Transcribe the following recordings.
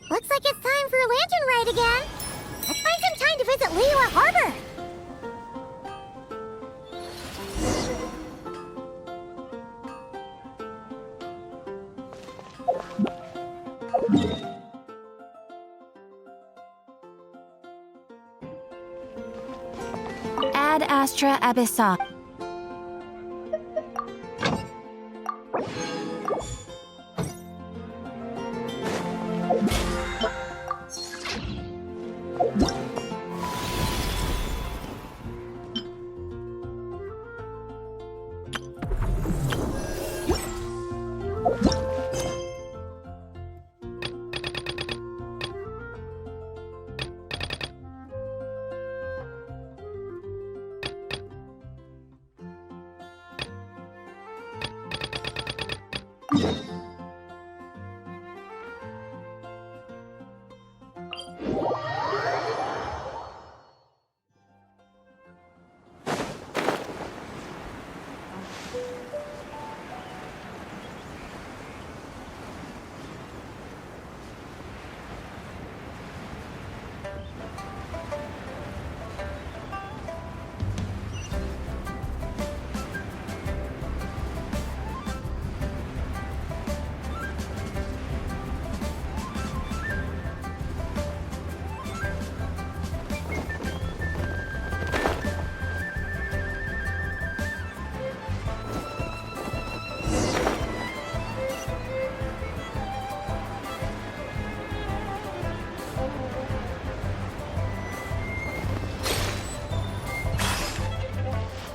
Looks like it's time for a lantern ride again. Let's find some time to visit Liyue Harbor. Ad Astra Abyssa.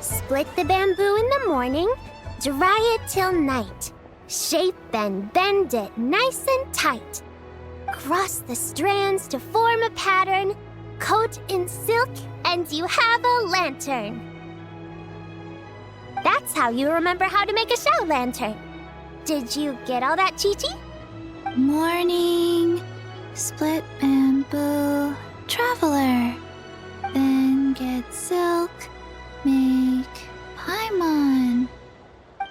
Split the bamboo in the morning, dry it till night. Shape and bend it nice and tight. Cross the strands to form a pattern, coat in silk, and you have a lantern. That's how you remember how to make a shell lantern. Did you get all that, Chi-Chi? Morning. Split bamboo. Traveler. Then get silk. Make Paimon.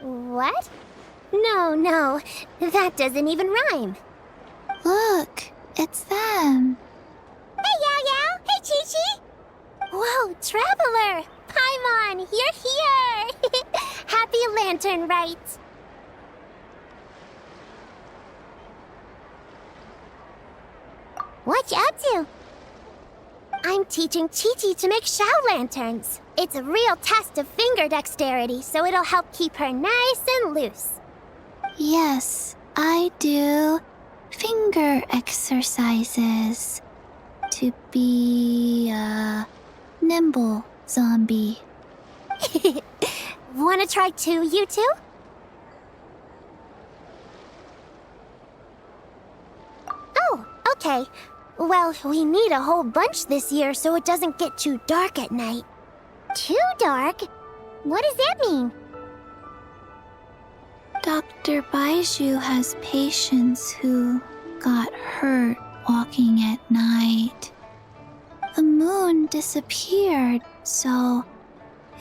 What? No, that doesn't even rhyme. Look, it's them. Hey, Yao Yao! Hey, Chi-Chi! Whoa, Traveler! Paimon, you're here! Happy lantern rites! What you up to? I'm teaching Chi-Chi to make shell lanterns. It's a real test of finger dexterity, so it'll help keep her nice and loose. Yes, I do finger exercises to be a nimble zombie. Wanna try too, you two? Oh, okay. Well, we need a whole bunch this year so it doesn't get too dark at night. Too dark? What does that mean? Dr. Baiju has patients who got hurt walking at night. The moon disappeared, so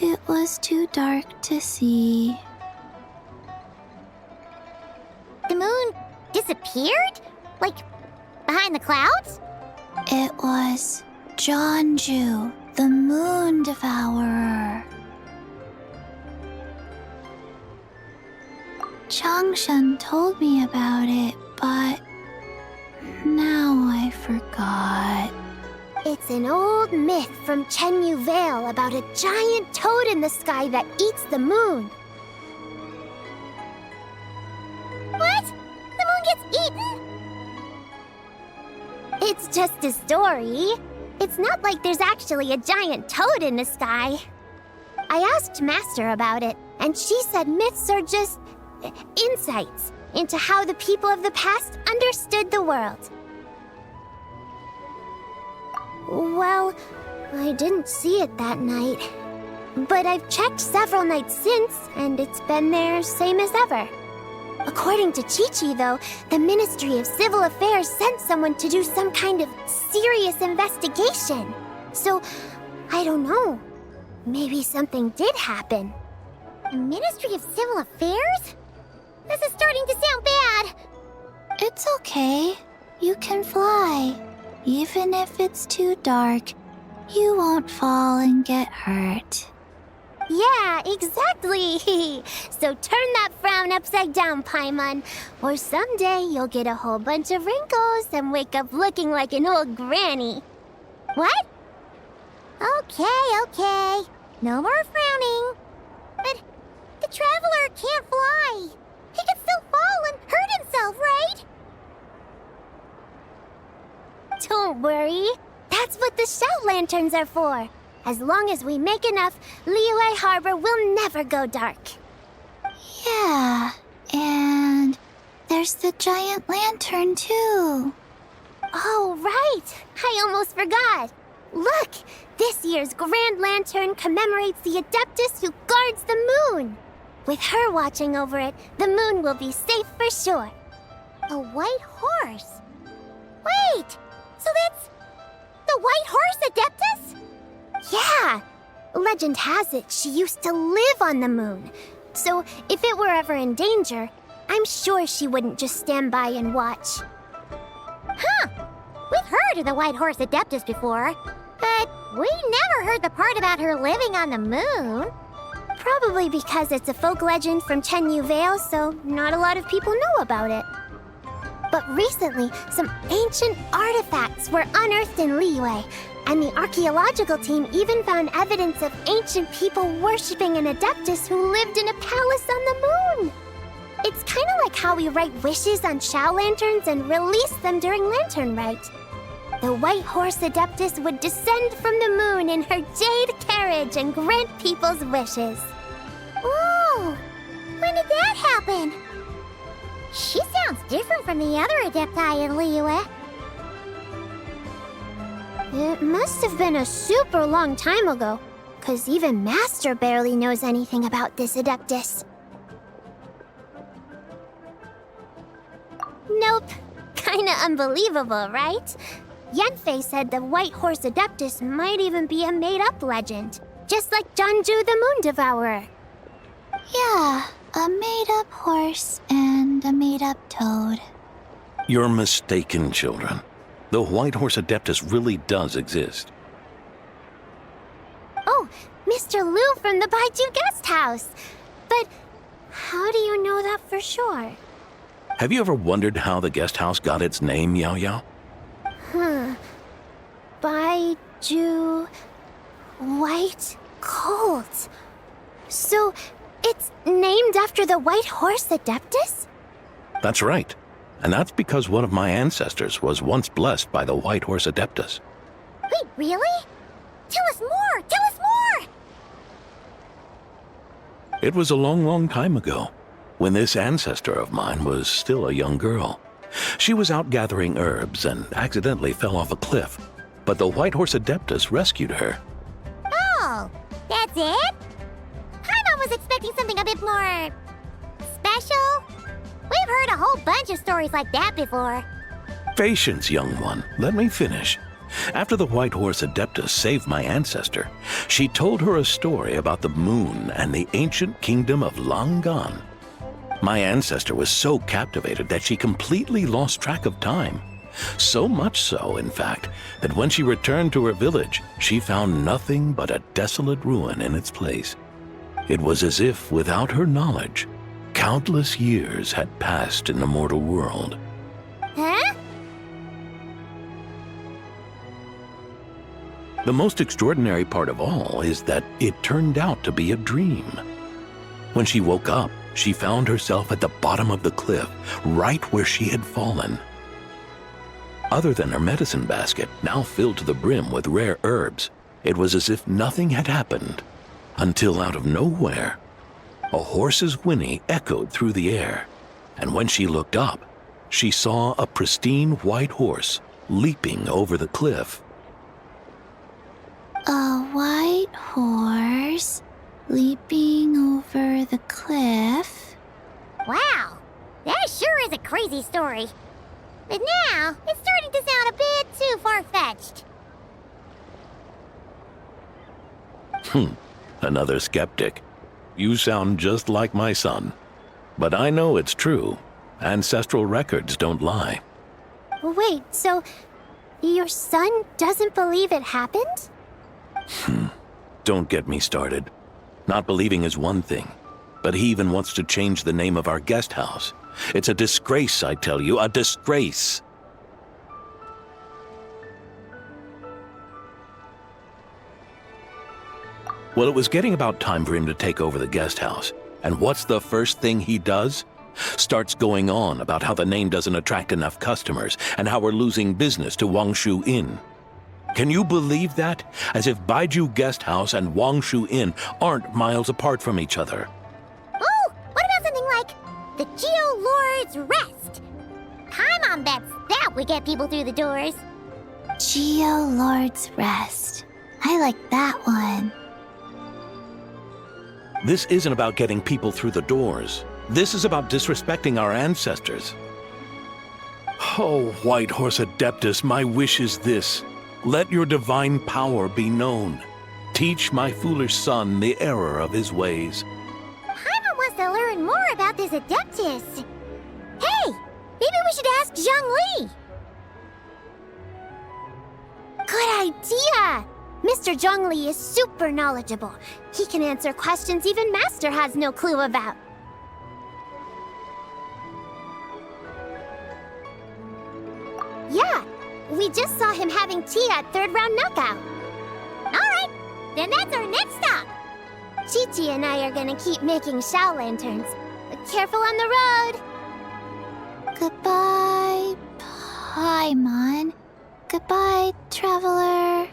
it was too dark to see. The moon disappeared? Like, behind the clouds? It was Jeonju, the moon devourer. Changshan told me about it, but now I forgot. It's an old myth from Chenyu Vale about a giant toad in the sky that eats the moon. What? The moon gets eaten? It's just a story. It's not like there's actually a giant toad in the sky. I asked Master about it, and she said myths are just insights into how the people of the past understood the world. Well, I didn't see it that night. But I've checked several nights since, and it's been there same as ever. According to Chi-Chi, though, the Ministry of Civil Affairs sent someone to do some kind of serious investigation. So, I don't know. Maybe something did happen. The Ministry of Civil Affairs? This is starting to sound bad. It's okay. you can fly. Even if it's too dark, you won't fall and get hurt. Yeah, exactly. So turn that frown upside down, Paimon, or someday you'll get a whole bunch of wrinkles and wake up looking like an old granny. What? Okay. No more frowning. But the traveler can't fly. He could still fall and hurt himself, right? Don't worry. That's what the shout lanterns are for. As long as we make enough, Liyue Harbor will never go dark. Yeah, and there's the giant lantern too. Oh, right! I almost forgot. Look! This year's Grand Lantern commemorates the Adeptus who guards the moon. With her watching over it, the moon will be safe for sure. A white horse? Wait! So that's the White Horse Adeptus? Yeah! Legend has it she used to live on the moon. So if it were ever in danger, I'm sure she wouldn't just stand by and watch. Huh! We've heard of the White Horse Adeptus before, but we never heard the part about her living on the moon. Probably because it's a folk legend from Chenyu Vale, so not a lot of people know about it. But recently, some ancient artifacts were unearthed in Liyue, and the archaeological team even found evidence of ancient people worshipping an Adeptus who lived in a palace on the moon. It's kind of like how we write wishes on Shao lanterns and release them during Lantern Rite. The White Horse Adeptus would descend from the moon in her jade carriage and grant people's wishes. Whoa! When did that happen? She sounds different from the other Adepti in Liyue. It must have been a super long time ago, 'cause even Master barely knows anything about this Adeptus. Nope. Kinda unbelievable, right? Yanfei said the White Horse Adeptus might even be a made-up legend, just like Janju the Moon Devourer. Yeah, a made-up horse and a made-up toad. You're mistaken, children. The White Horse Adeptus really does exist. Oh, Mr. Liu from the Baiju Guest House. But how do you know that for sure? Have you ever wondered how the guest house got its name, Yao Yao? Baiju... White Colt. So, it's named after the White Horse Adeptus? That's right. And that's because one of my ancestors was once blessed by the White Horse Adeptus. Wait, really? Tell us more! Tell us more! It was a long, long time ago, when this ancestor of mine was still a young girl. She was out gathering herbs and accidentally fell off a cliff, but the White Horse Adeptus rescued her. Oh, that's it? Paimon was expecting something a bit more... special? We've heard a whole bunch of stories like that before. Patience, young one. Let me finish. After the White Horse Adeptus saved my ancestor, she told her a story about the moon and the ancient kingdom of Langan. My ancestor was so captivated that she completely lost track of time. So much so, in fact, that when she returned to her village, she found nothing but a desolate ruin in its place. It was as if, without her knowledge, countless years had passed in the mortal world. Huh? The most extraordinary part of all is that it turned out to be a dream. When she woke up, she found herself at the bottom of the cliff, right where she had fallen. Other than her medicine basket, now filled to the brim with rare herbs, it was as if nothing had happened, until out of nowhere, a horse's whinny echoed through the air, and when she looked up, she saw a pristine white horse leaping over the cliff. A white horse leaping over the cliff? Wow, that sure is a crazy story. But now, it's starting to sound a bit too far-fetched. Another skeptic. You sound just like my son. But I know it's true. Ancestral records don't lie. Wait, so your son doesn't believe it happened? Don't get me started. Not believing is one thing, but he even wants to change the name of our guest house. It's a disgrace, I tell you, a disgrace. Well, it was getting about time for him to take over the guest house. And what's the first thing he does? Starts going on about how the name doesn't attract enough customers and how we're losing business to Wangshu Inn. Can you believe that? As if Baiju Guest House and Wangshu Inn aren't miles apart from each other. Oh, what about something like the Geo Lord's Rest? Paimon bets that would get people through the doors. Geo Lord's Rest. I like that one. This isn't about getting people through the doors. This is about disrespecting our ancestors. Oh, White Horse Adeptus, my wish is this. Let your divine power be known. Teach my foolish son the error of his ways. Paimon wants to learn more about this Adeptus. Hey, maybe we should ask Zhongli. Good idea! Mr. Zhongli is super knowledgeable. He can answer questions even Master has no clue about. Yeah, we just saw him having tea at third round knockout. Alright, then that's our next stop. Chi-Chi and I are gonna keep making Shao lanterns. But careful on the road. Goodbye, Paimon. Goodbye, traveler.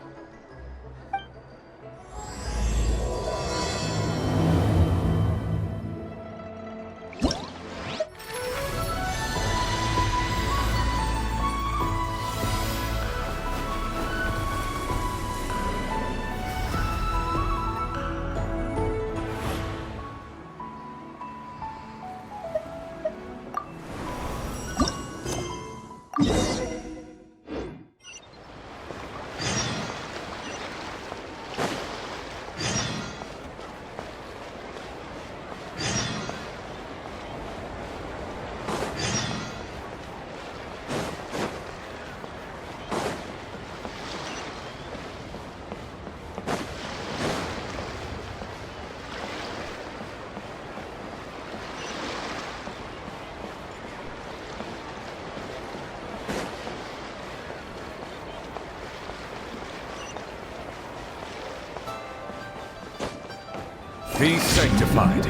Be sanctified.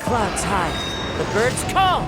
Clouds high, the birds call!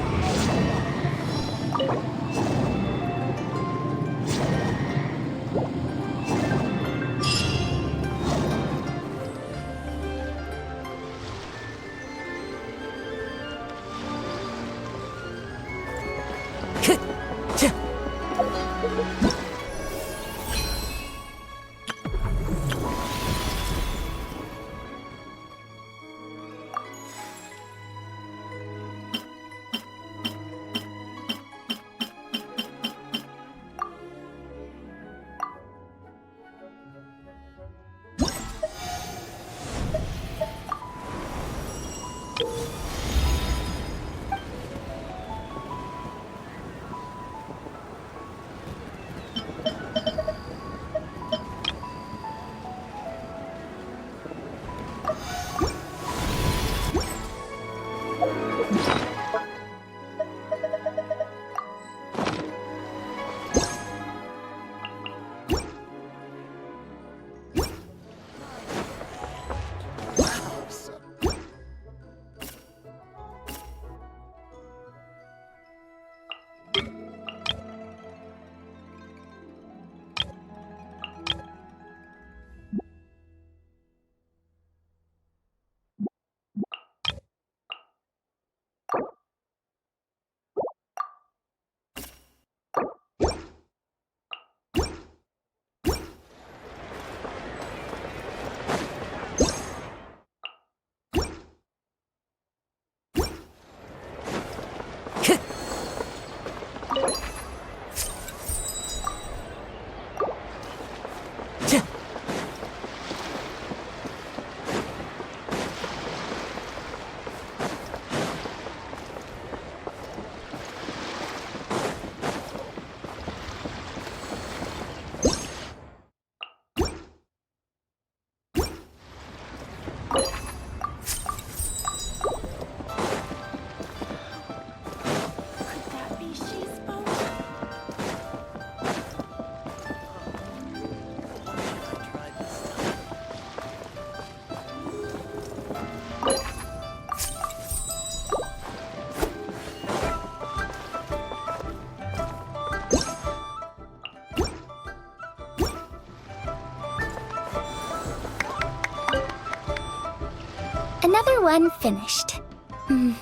Another one finished. And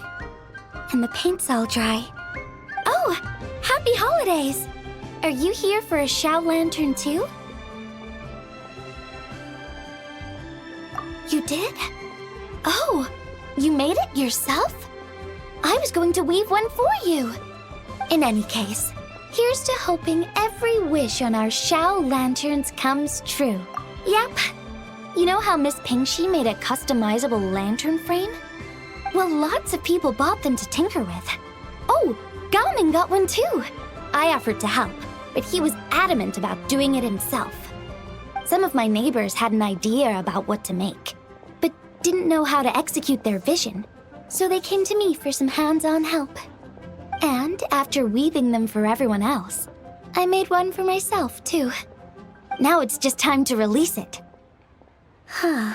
the paint's all dry. Oh, happy holidays! Are you here for a Shao Lantern too? You did? Oh, you made it yourself? I was going to weave one for you. In any case, here's to hoping every wish on our Shao Lanterns comes true. Yep. You know how Miss Pingxi made a customizable lantern frame? Well, lots of people bought them to tinker with. Oh, Gaoming got one too. I offered to help, but he was adamant about doing it himself. Some of my neighbors had an idea about what to make, but didn't know how to execute their vision, so they came to me for some hands-on help. And after weaving them for everyone else, I made one for myself too. Now it's just time to release it. Huh.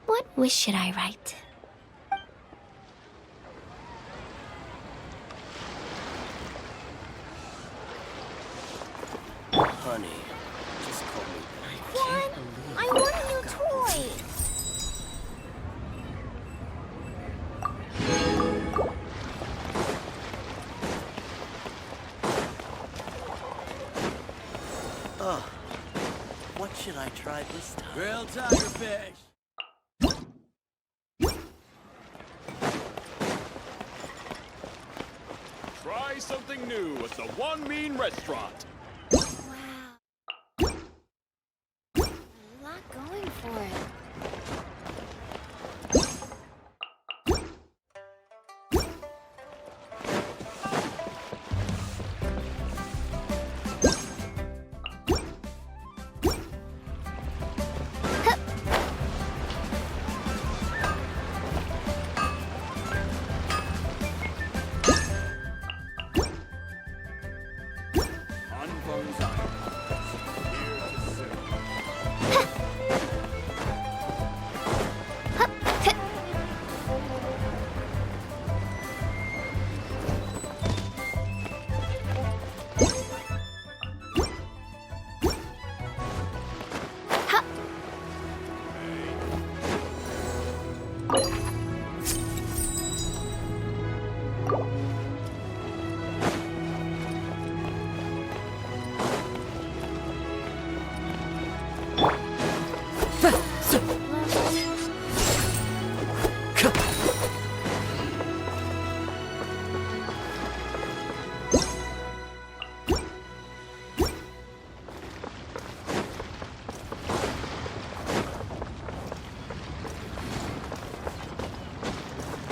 What wish should I write? Honey, just call me back. What? I want a new toy! Oh, what should I try this time? Grilled tigerfish. Try something new at the One Mean Restaurant. Wow. A lot going for it.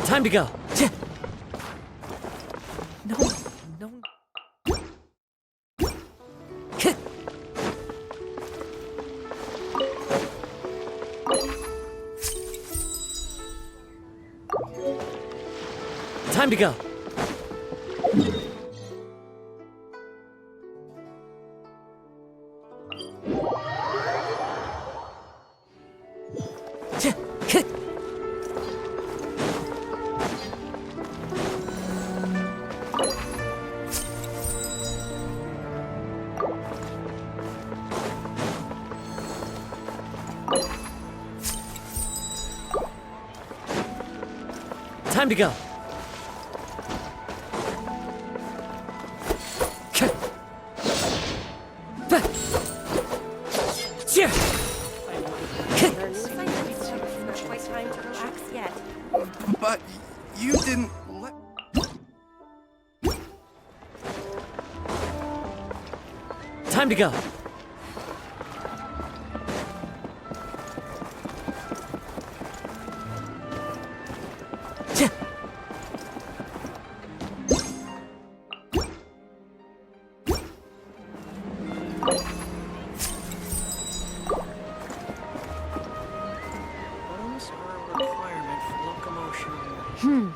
Time to go. No, no. Time to go. Time to go. But you didn't let... Time to go. Bones are a requirement for locomotion.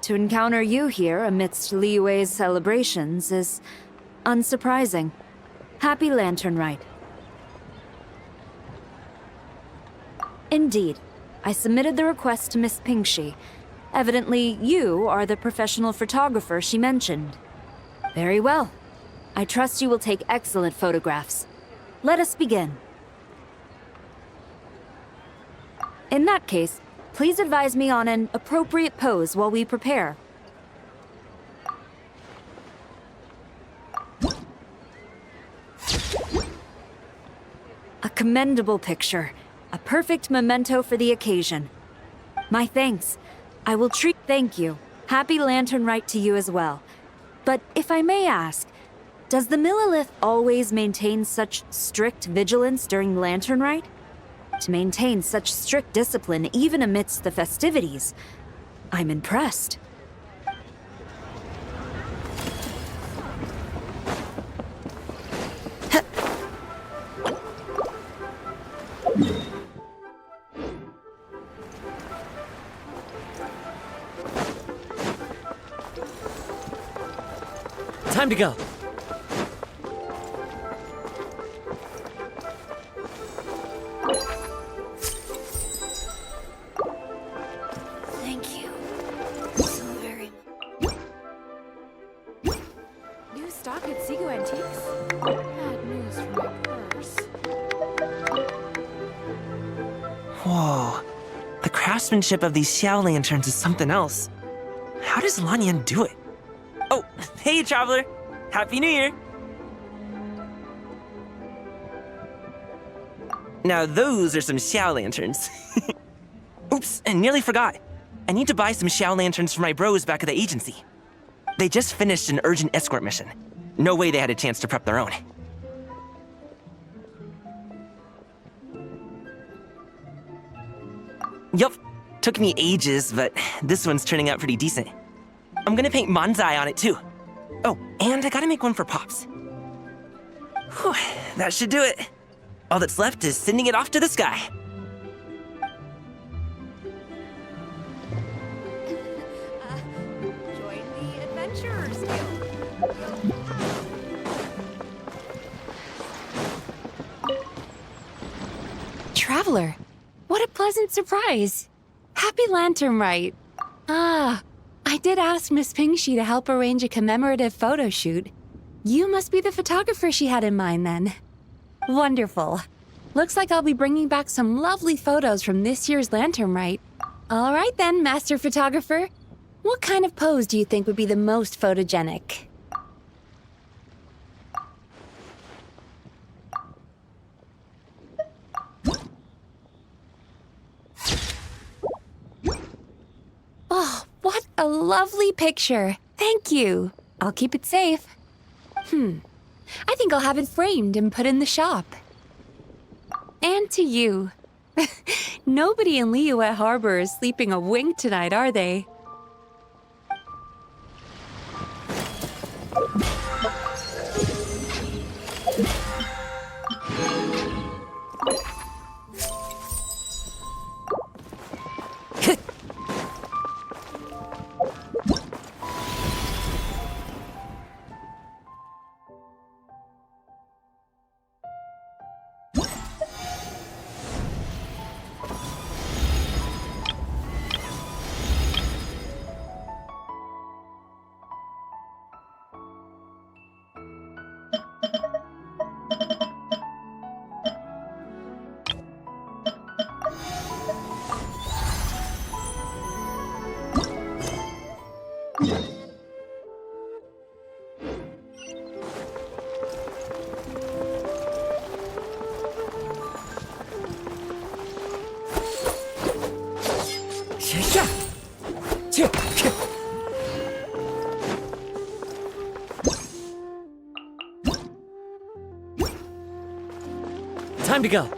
To encounter you here amidst Liyue's celebrations is unsurprising. Happy Lantern Rite. Indeed. I submitted the request to Miss Pingxi. Evidently, you are the professional photographer she mentioned. Very well. I trust you will take excellent photographs. Let us begin. In that case, please advise me on an appropriate pose while we prepare. A commendable picture. A perfect memento for the occasion. My thanks. I will thank you. Happy Lantern Rite to you as well. But if I may ask, does the Millilith always maintain such strict vigilance during Lantern Rite? To maintain such strict discipline even amidst the festivities, I'm impressed. Time to go. Thank you so very much. New stock at Sigu Antiques? Bad news for my purse. Whoa. The craftsmanship of these Xiao lanterns is something else. How does Lanyan do it? Oh, hey, traveler. Happy New Year. Now those are some Xiao lanterns. Oops, and nearly forgot. I need to buy some Xiao lanterns for my bros back at the agency. They just finished an urgent escort mission. No way they had a chance to prep their own. Yup, took me ages, but this one's turning out pretty decent. I'm gonna paint Manzai on it too. Oh, and I gotta make one for Pops. Whew, that should do it. All that's left is sending it off to the sky. Join the Adventurers Guild. Traveler, what a pleasant surprise. Happy Lantern Rite. Ah, I did ask Miss Pingxi to help arrange a commemorative photo shoot. You must be the photographer she had in mind then. Wonderful. Looks like I'll be bringing back some lovely photos from this year's Lantern Rite. All right then, Master Photographer. What kind of pose do you think would be the most photogenic? Oh, what a lovely picture. Thank you. I'll keep it safe. I think I'll have it framed and put in the shop. And to you. Nobody in Liyue Harbor is sleeping a wink tonight, are they? Time to go.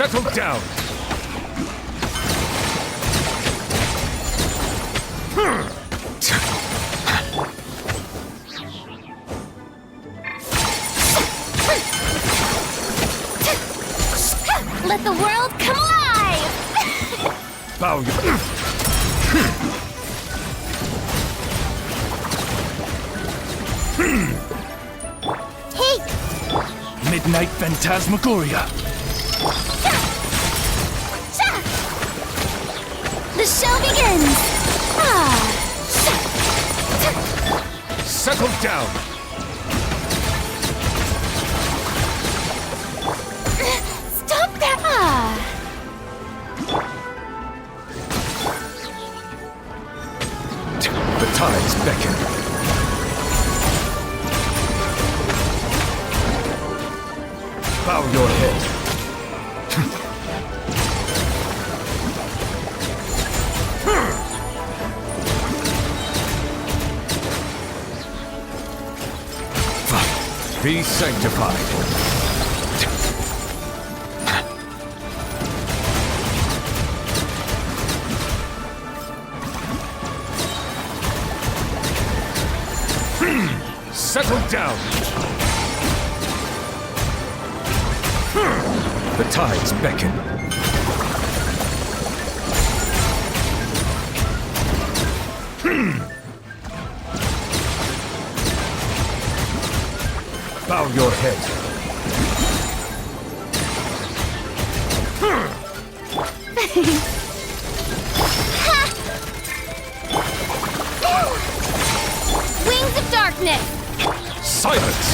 Settle down! Let the world come alive! Bow your... Hey! Midnight Phantasmagoria! The show begins! Settle down! Stop that! The tides beckon. Bow your head. Be sanctified. Settle down. The tides beckon. Bow your head. Wings of darkness! Silence!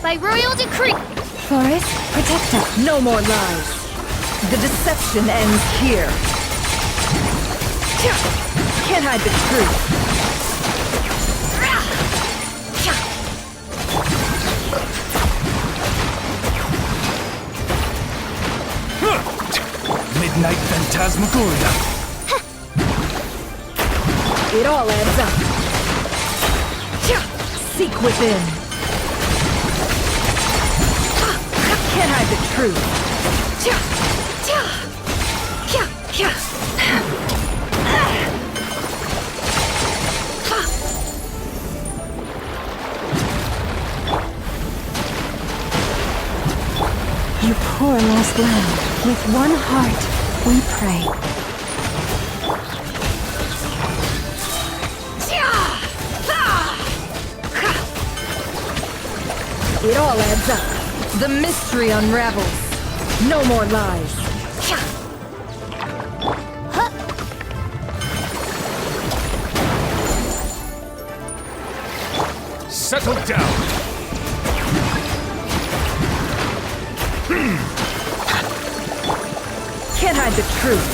By royal decree! Forest, protect us. No more lies. The deception ends here. Can't hide the truth. Midnight Phantasmagoria. It all adds up. Seek within. Can't hide the truth. You poor lost lamb, with one heart we pray. It all adds up. The mystery unravels. No more lies. Settle down. Can't hide the truth.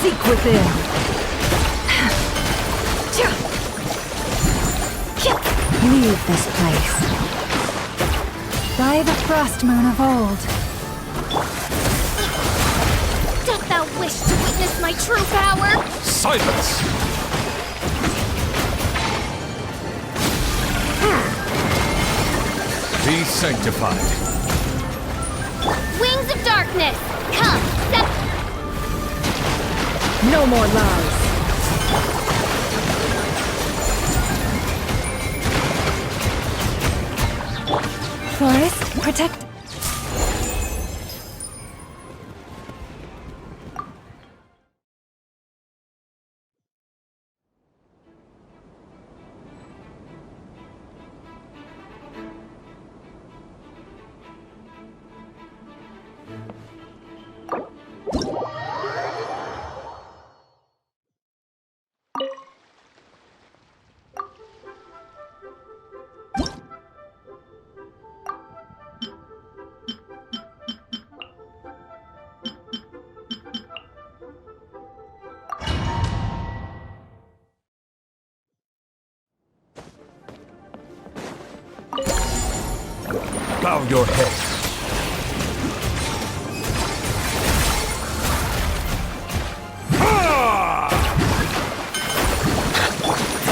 Seek within. Leave this place. By the frost moon of old. Dost thou wish to witness my true power? Silence! Be sanctified. Wings of darkness! Come, step! No more lies. Forest, protect. Bow your head.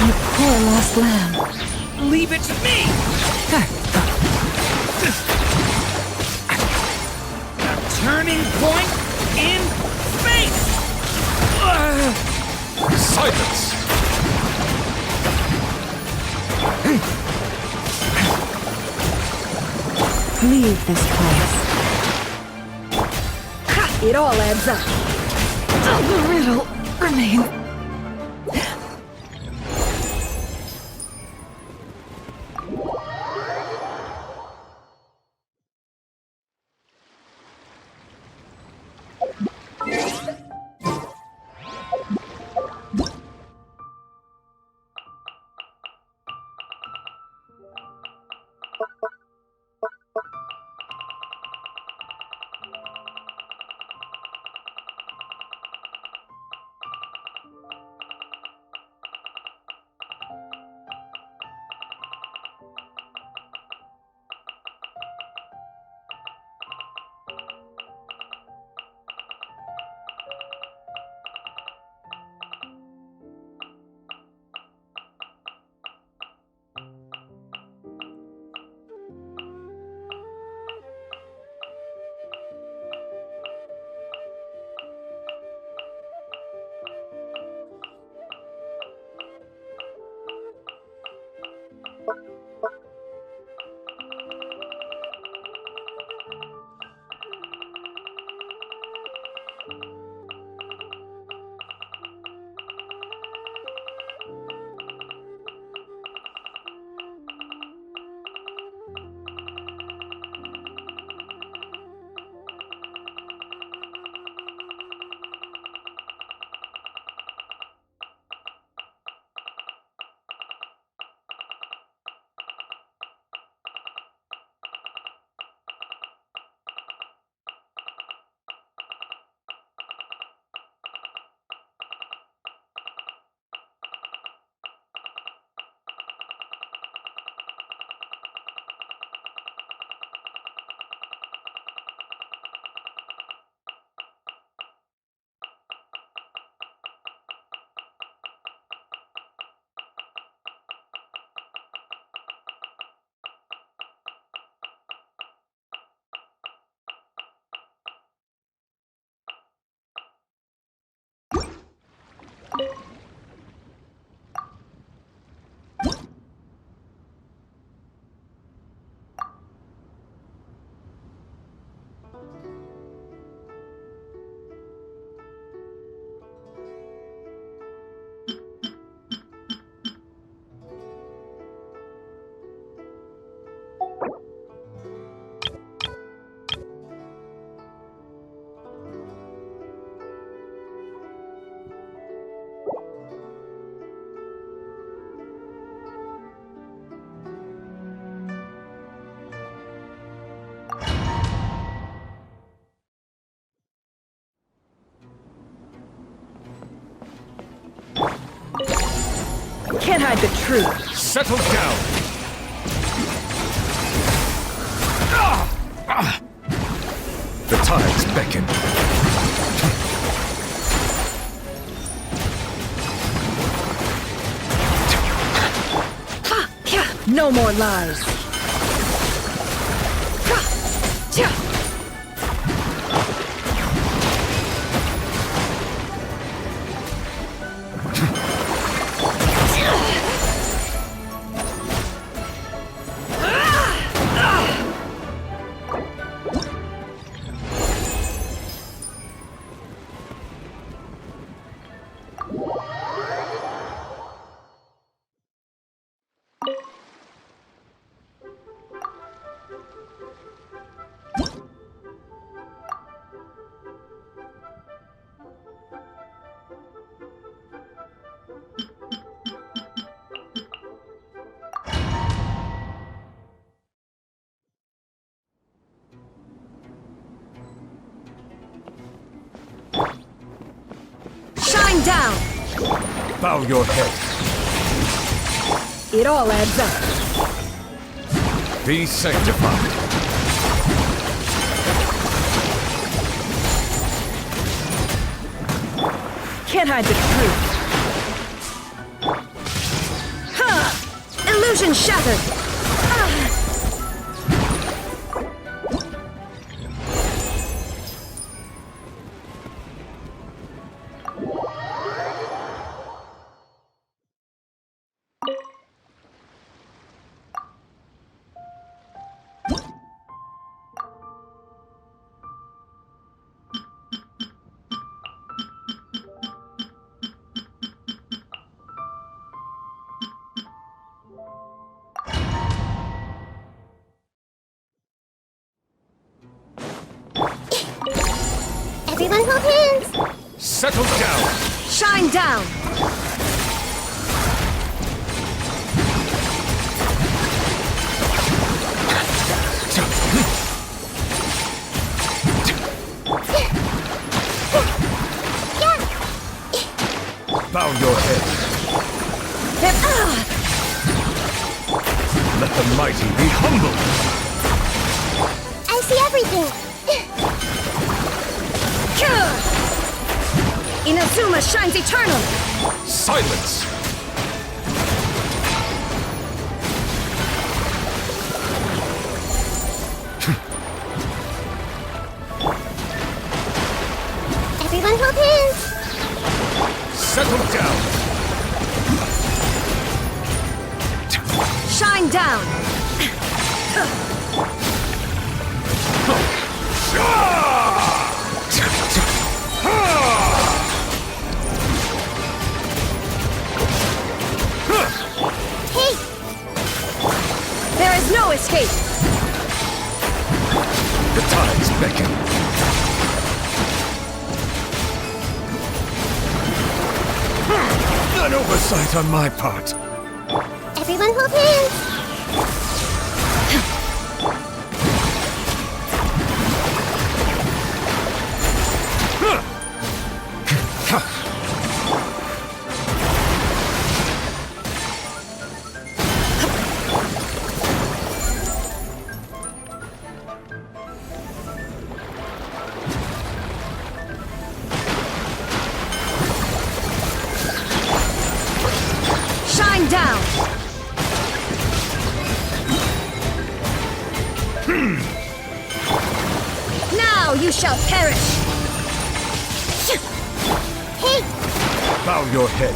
You poor lost lamb. Leave it to me! A turning point in fate! Silence! Leave this place. It all adds up. The riddle remains. Can't hide the truth. Settle down. The tides beckon. No more lies. Shine down! Bow your head. It all adds up. Be sanctified. can't hide the truth. Ha! Illusion shattered! Everyone hold hands! Settle down! Shine down! Bow your head. Let the mighty be humble. I see everything! Inazuma shines eternal! Silence! Everyone hold hands! Settle down! Shine down! Hey! There is no escape! The tides beckon. An oversight on my part. Everyone hold hands! Shine down! Now you shall perish! Hey! Bow your head.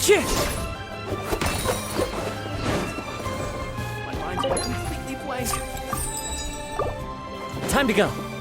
Yeah. mind's went completely blank. Time to go.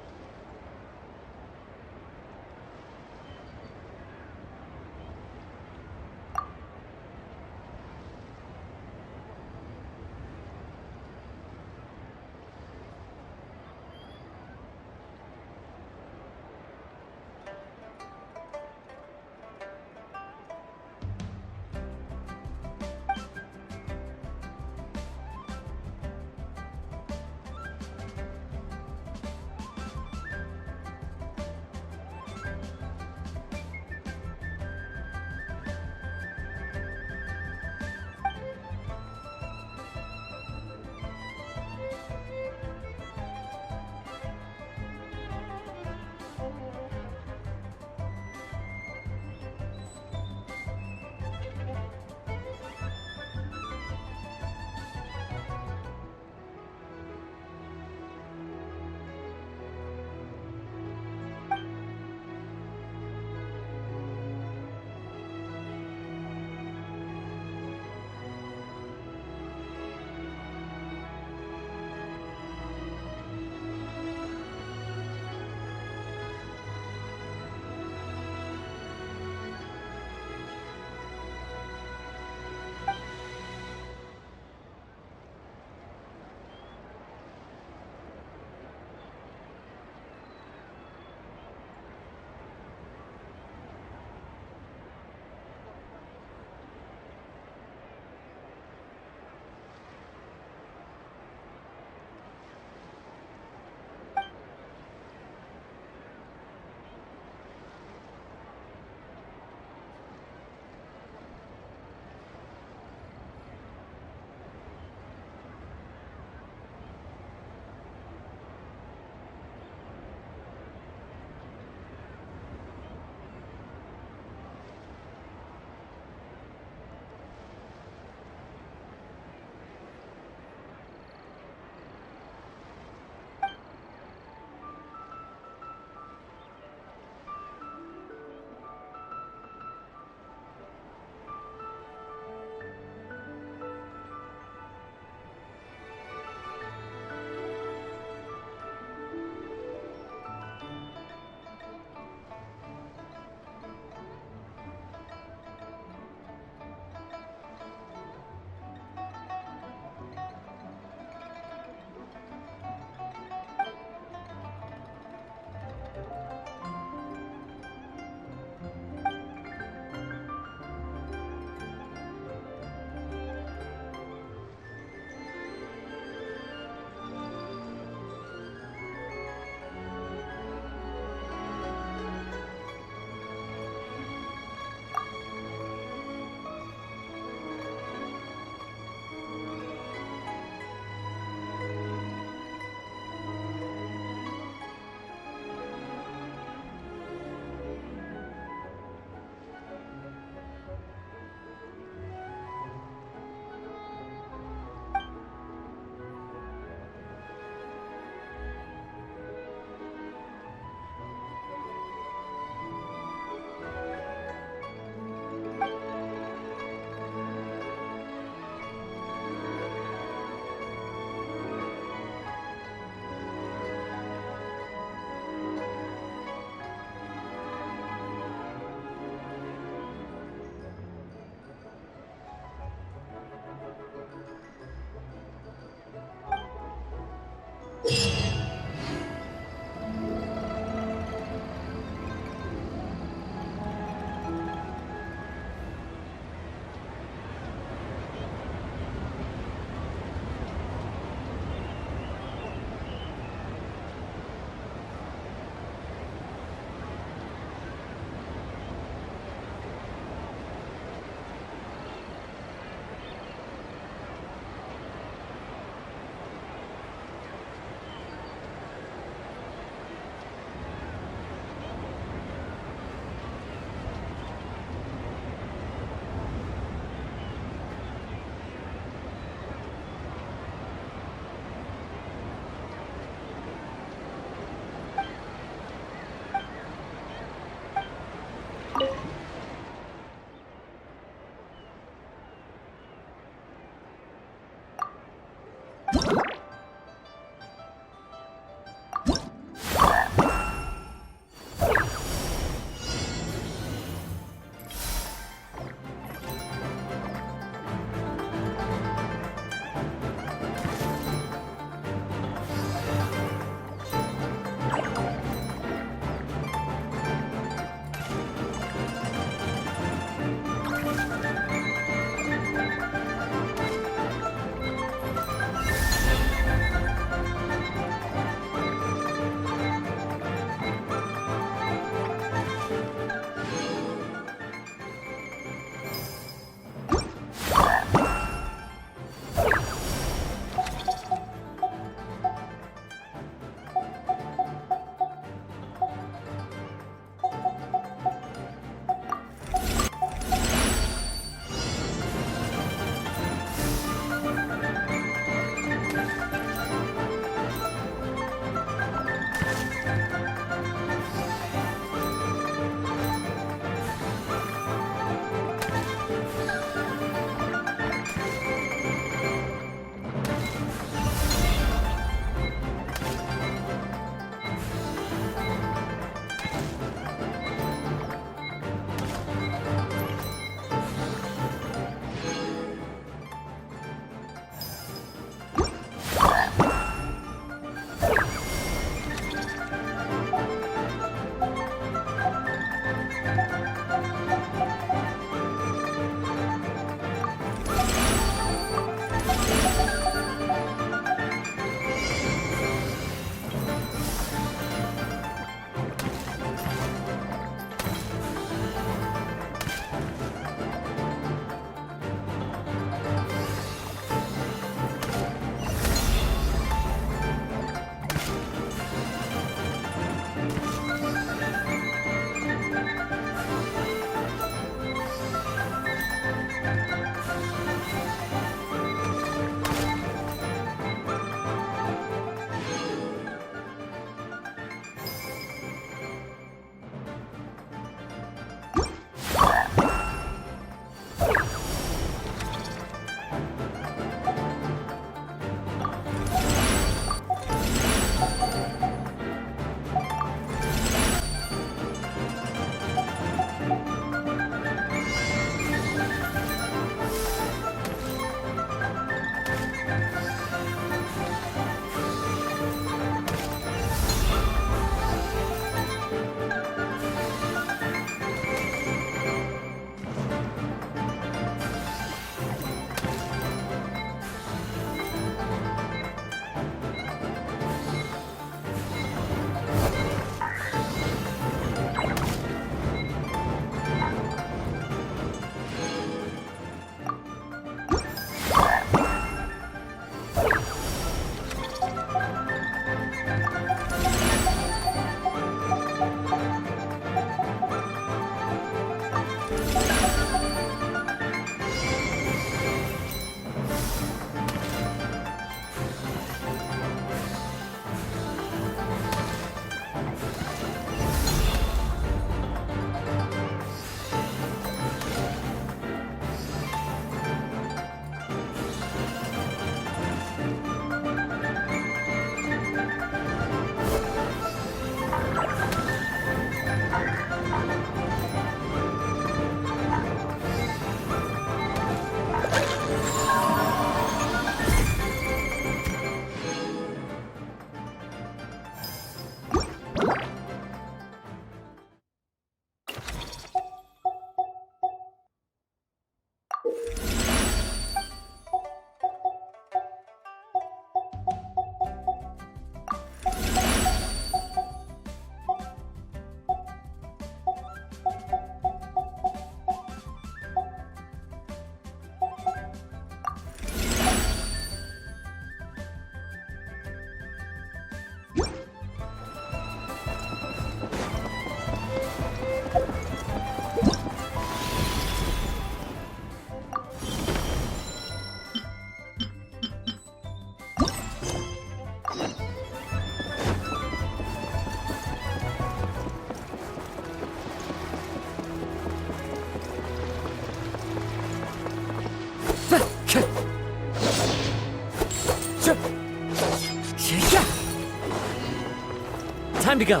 Time to go.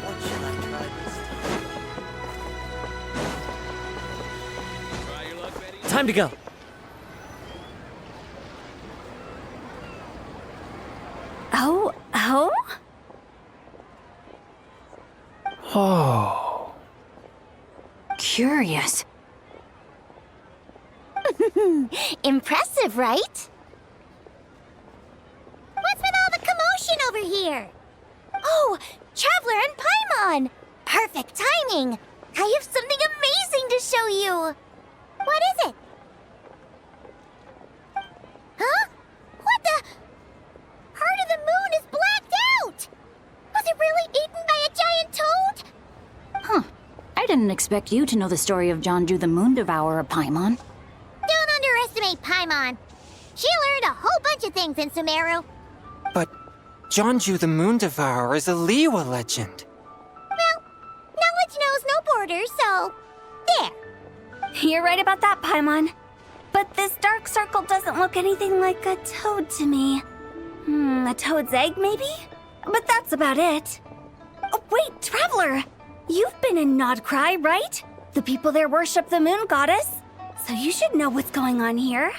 What should I try this time? Try your luck, Betty. Time to go. Oh? Oh. Curious. Impressive, right? What's with all the commotion over here? Oh, Traveler and Paimon! Perfect timing! I have something amazing to show you! What is it? Huh? What the? Heart of the Moon is blacked out! Was it really eaten by a giant toad? Huh. I didn't expect you to know the story of Jonju the Moon Devourer, Paimon. Don't underestimate Paimon. She learned a whole bunch of things in Sumeru. But Jonju the Moon Devourer is a Liyue legend. Well, knowledge knows no borders, so there. You're right about that, Paimon. But this dark circle doesn't look anything like a toad to me. A toad's egg, maybe? But that's about it. Oh, wait, Traveler! You've been in Nodcry, right? The people there worship the moon goddess. So you should know what's going on here.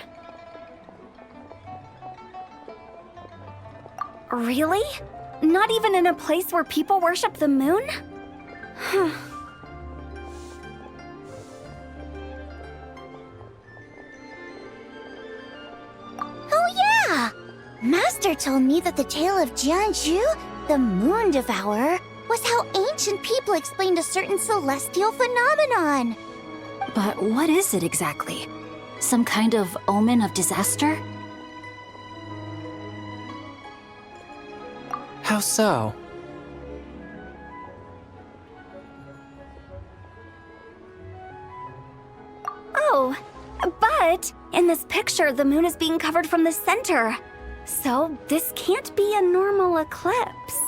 Really? Not even in a place where people worship the moon? Oh yeah! Master told me that the tale of Jianzhu, the Moon Devourer, was how ancient people explained a certain celestial phenomenon. But what is it exactly? Some kind of omen of disaster? How so? Oh, but in this picture, the moon is being covered from the center. So this can't be a normal eclipse.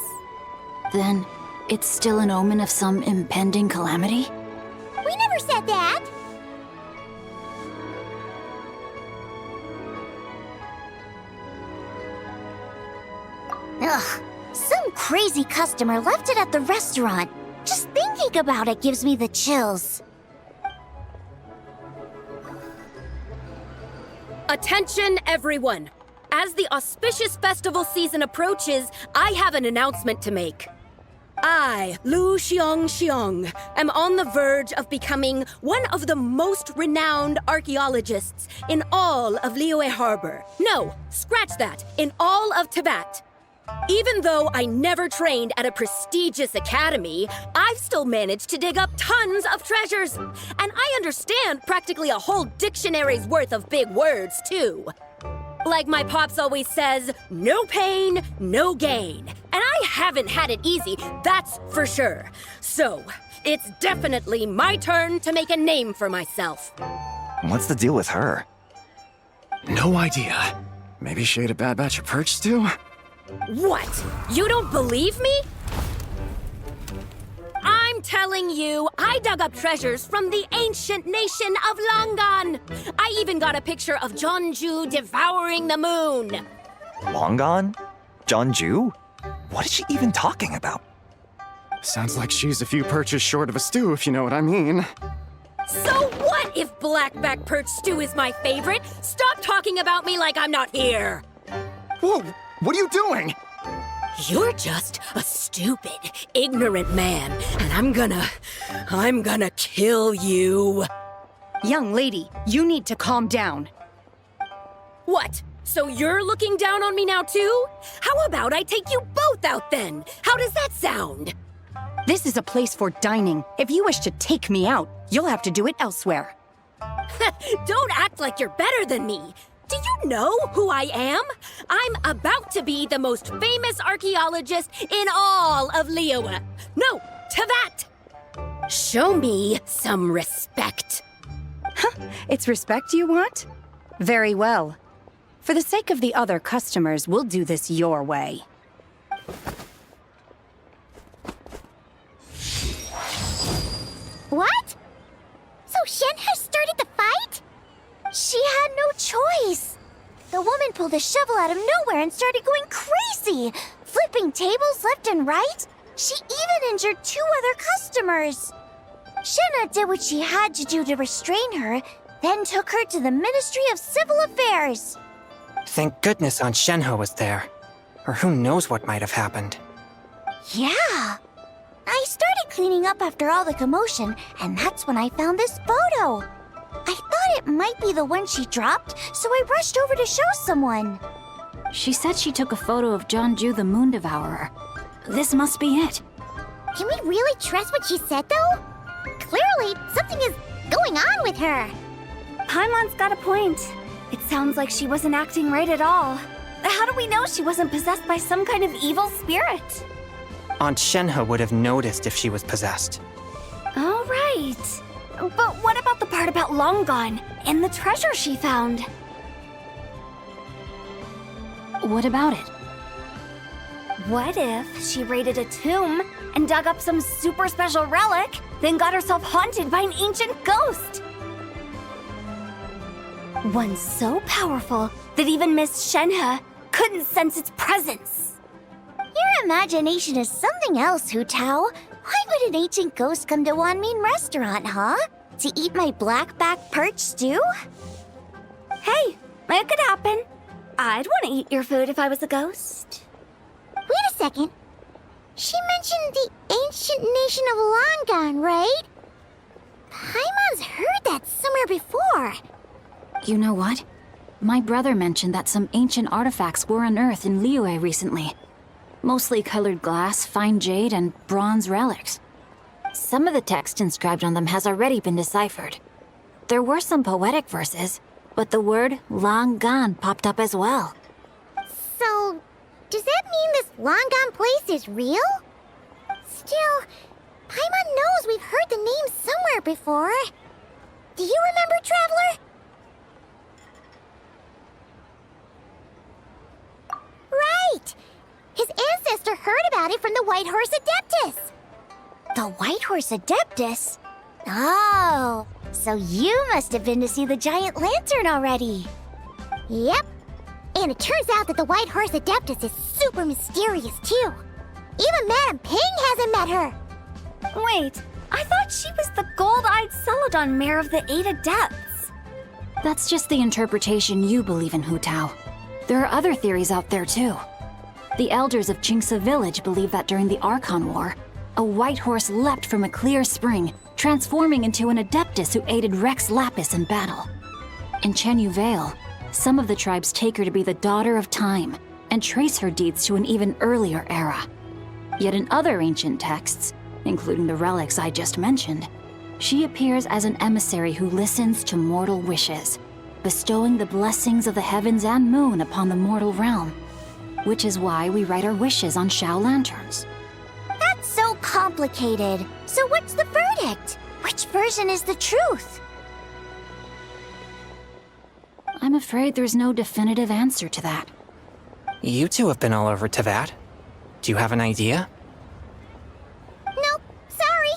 Then it's still an omen of some impending calamity? We never said that! Ugh, some crazy customer left it at the restaurant. Just thinking about it gives me the chills. Attention, everyone! As the auspicious festival season approaches, I have an announcement to make. I, Lu Xiong, am on the verge of becoming one of the most renowned archaeologists in all of Liyue Harbor. No, scratch that, in all of Tibet. Even though I never trained at a prestigious academy, I've still managed to dig up tons of treasures. And I understand practically a whole dictionary's worth of big words, too. Like my pops always says, no pain, no gain. And I haven't had it easy, that's for sure. So, it's definitely my turn to make a name for myself. What's the deal with her? No idea. Maybe she ate a bad batch of perch stew? What? You don't believe me? I'm telling you, I dug up treasures from the ancient nation of Longan. I even got a picture of Jonju devouring the moon. Long gone? Jonju? What is she even talking about? Sounds like she's a few perches short of a stew, if you know what I mean. So what if blackback perch stew is my favorite? Stop talking about me like I'm not here. Whoa, what are you doing? You're just a stupid, ignorant man, and I'm gonna kill you. Young lady, you need to calm down. What? So you're looking down on me now too? How about I take you both out then? How does that sound? This is a place for dining. If you wish to take me out, you'll have to do it elsewhere. Don't act like you're better than me. Do you know who I am? I'm about to be the most famous archaeologist in all of Liyue. No, Tibet! Show me some respect. It's respect you want? Very well. For the sake of the other customers, we'll do this your way. What? So Shen has started the fight? pulled a shovel out of nowhere and started going crazy, flipping tables left and right. She even injured 2 other customers. Shenhe did what she had to do to restrain her, then took her to the Ministry of Civil Affairs. Thank goodness Aunt Shenhe was there. Or who knows what might have happened. Yeah. I started cleaning up after all the commotion, and that's when I found this photo. I thought it might be the one she dropped, so I rushed over to show someone. She said she took a photo of Jeonju the Moon Devourer. This must be it. Can we really trust what she said, though? Clearly, something is going on with her. Paimon's got a point. It sounds like she wasn't acting right at all. How do we know she wasn't possessed by some kind of evil spirit? Aunt Shenhe would have noticed if she was possessed. All right. But what about the part about Long Gone and the treasure she found? What about it? What if she raided a tomb and dug up some super special relic, then got herself haunted by an ancient ghost? One so powerful that even Miss Shenhe couldn't sense its presence. Your imagination is something else, Hu Tao. Why would an ancient ghost come to Wanmin restaurant, huh? To eat my black-back perch stew? Hey, it could happen. I'd want to eat your food if I was a ghost. Wait a second. She mentioned the ancient nation of Longan, right? Paimon's heard that somewhere before. You know what? My brother mentioned that some ancient artifacts were unearthed in Liyue recently. Mostly colored glass, fine jade, and bronze relics. Some of the text inscribed on them has already been deciphered. There were some poetic verses, but the word Longan popped up as well. So, does that mean this Longan place is real? Still, Paimon knows we've heard the name somewhere before. Do you remember, Traveler? Right! His ancestor heard about it from the White Horse Adeptus. The White Horse Adeptus? Oh, so you must have been to see the giant lantern already. Yep. And it turns out that the White Horse Adeptus is super mysterious, too. Even Madame Ping hasn't met her. Wait, I thought she was the gold-eyed Celadon mare of the 8 Adepts. That's just the interpretation you believe in, Hu Tao. There are other theories out there, too. The elders of Qingce Village believe that during the Archon War, a white horse leapt from a clear spring, transforming into an Adeptus who aided Rex Lapis in battle. In Chenyu Vale, some of the tribes take her to be the daughter of time and trace her deeds to an even earlier era. Yet in other ancient texts, including the relics I just mentioned, she appears as an emissary who listens to mortal wishes, bestowing the blessings of the heavens and moon upon the mortal realm. Which is why we write our wishes on Shao lanterns. That's so complicated. So what's the verdict? Which version is the truth? I'm afraid there's no definitive answer to that. You two have been all over Tevat. Do you have an idea? Nope, sorry.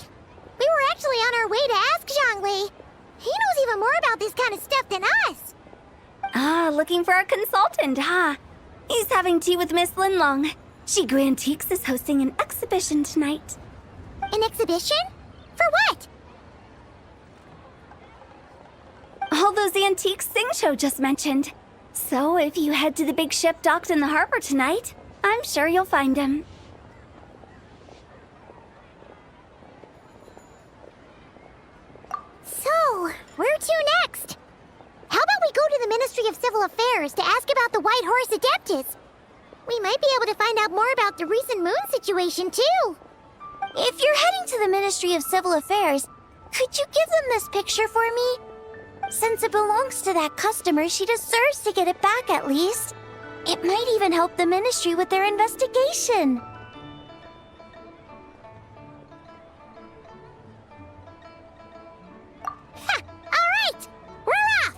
We were actually on our way to ask Zhongli. He knows even more about this kind of stuff than us. Ah, looking for a consultant, huh? He's having tea with Miss Linlong. Shigu Antiques is hosting an exhibition tonight. An exhibition? For what? All those antiques Sing Show just mentioned. So if you head to the big ship docked in the harbor tonight, I'm sure you'll find him. So, where to next? How about we go to the Ministry of Civil Affairs to ask about the White Horse Adeptus? We might be able to find out more about the recent moon situation, too. If you're heading to the Ministry of Civil Affairs, could you give them this picture for me? Since it belongs to that customer, she deserves to get it back at least. It might even help the Ministry with their investigation. Ha! All right! We're off!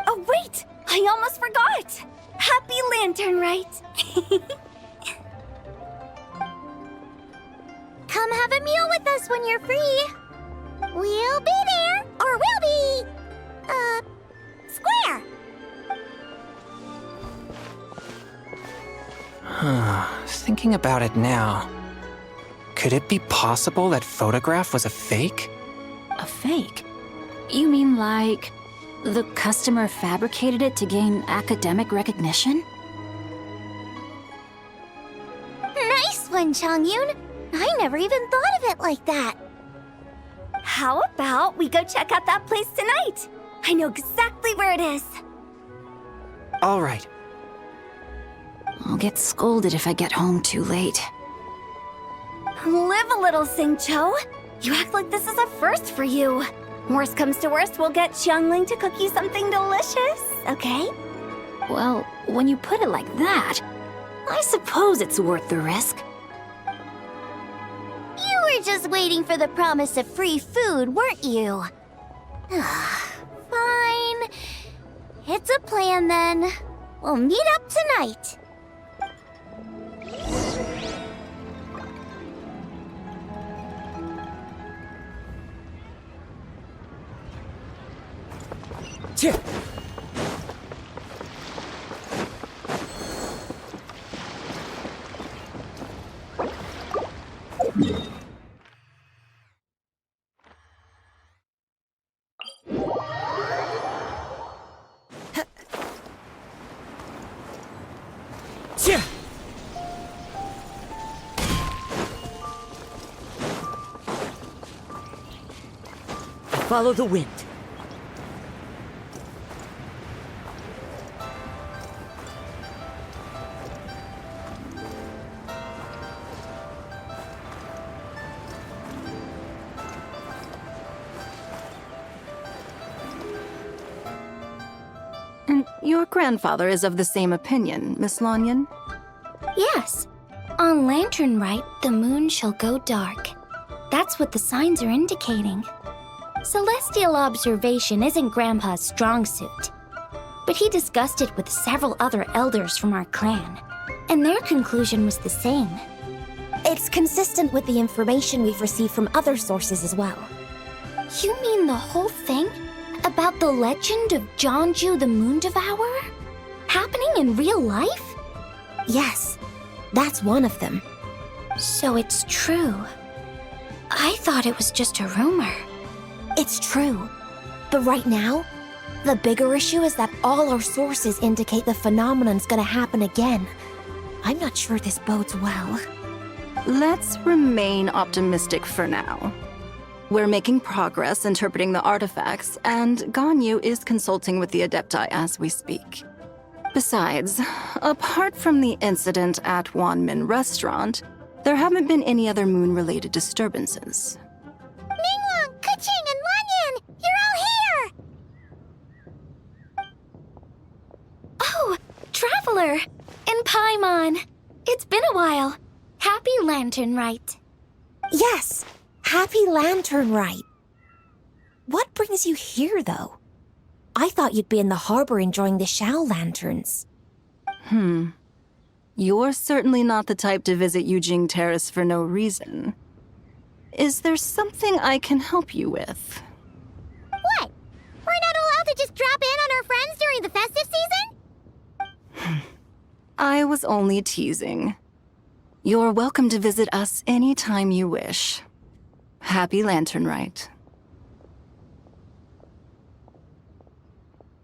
Oh, wait! I almost forgot! Happy Lantern Rite! Come have a meal with us when you're free. We'll be there, or we'll be... square. Thinking about it now, could it be possible that photograph was a fake? A fake? You mean like the customer fabricated it to gain academic recognition? Nice one, Chongyun. I never even thought of it like that. How about we go check out that place tonight? I know exactly where it is. All right. I'll get scolded if I get home too late. Live a little, Xingqiu. You act like this is a first for you. Worst comes to worst, we'll get Xiangling to cook you something delicious, okay? Well, when you put it like that, I suppose it's worth the risk. You were just waiting for the promise of free food, weren't you? Fine. It's a plan then. We'll meet up tonight. Follow the wind. And your grandfather is of the same opinion, Miss Lanyan? Yes. On Lantern Rite, the moon shall go dark. That's what the signs are indicating. Celestial observation isn't Grandpa's strong suit. But he discussed it with several other elders from our clan, and their conclusion was the same. It's consistent with the information we've received from other sources as well. You mean the whole thing? About the legend of Jeonju the Moon Devourer? Happening in real life? Yes, that's one of them. So it's true. I thought it was just a rumor. It's true. But right now, the bigger issue is that all our sources indicate the phenomenon's gonna happen again. I'm not sure this bodes well. Let's remain optimistic for now. We're making progress interpreting the artifacts, and Ganyu is consulting with the Adepti as we speak. Besides, apart from the incident at Wanmin Restaurant, there haven't been any other moon-related disturbances. Ningguang, Keqing, and Lanyan! You're all here! Oh, Traveler! And Paimon! It's been a while. Happy Lantern Rite. Yes, Happy Lantern Rite. What brings you here, though? I thought you'd be in the harbor enjoying the Shao Lanterns. You're certainly not the type to visit Yujing Terrace for no reason. Is there something I can help you with? What? We're not allowed to just drop in on our friends during the festive season? I was only teasing. You're welcome to visit us anytime you wish. Happy Lantern Rite.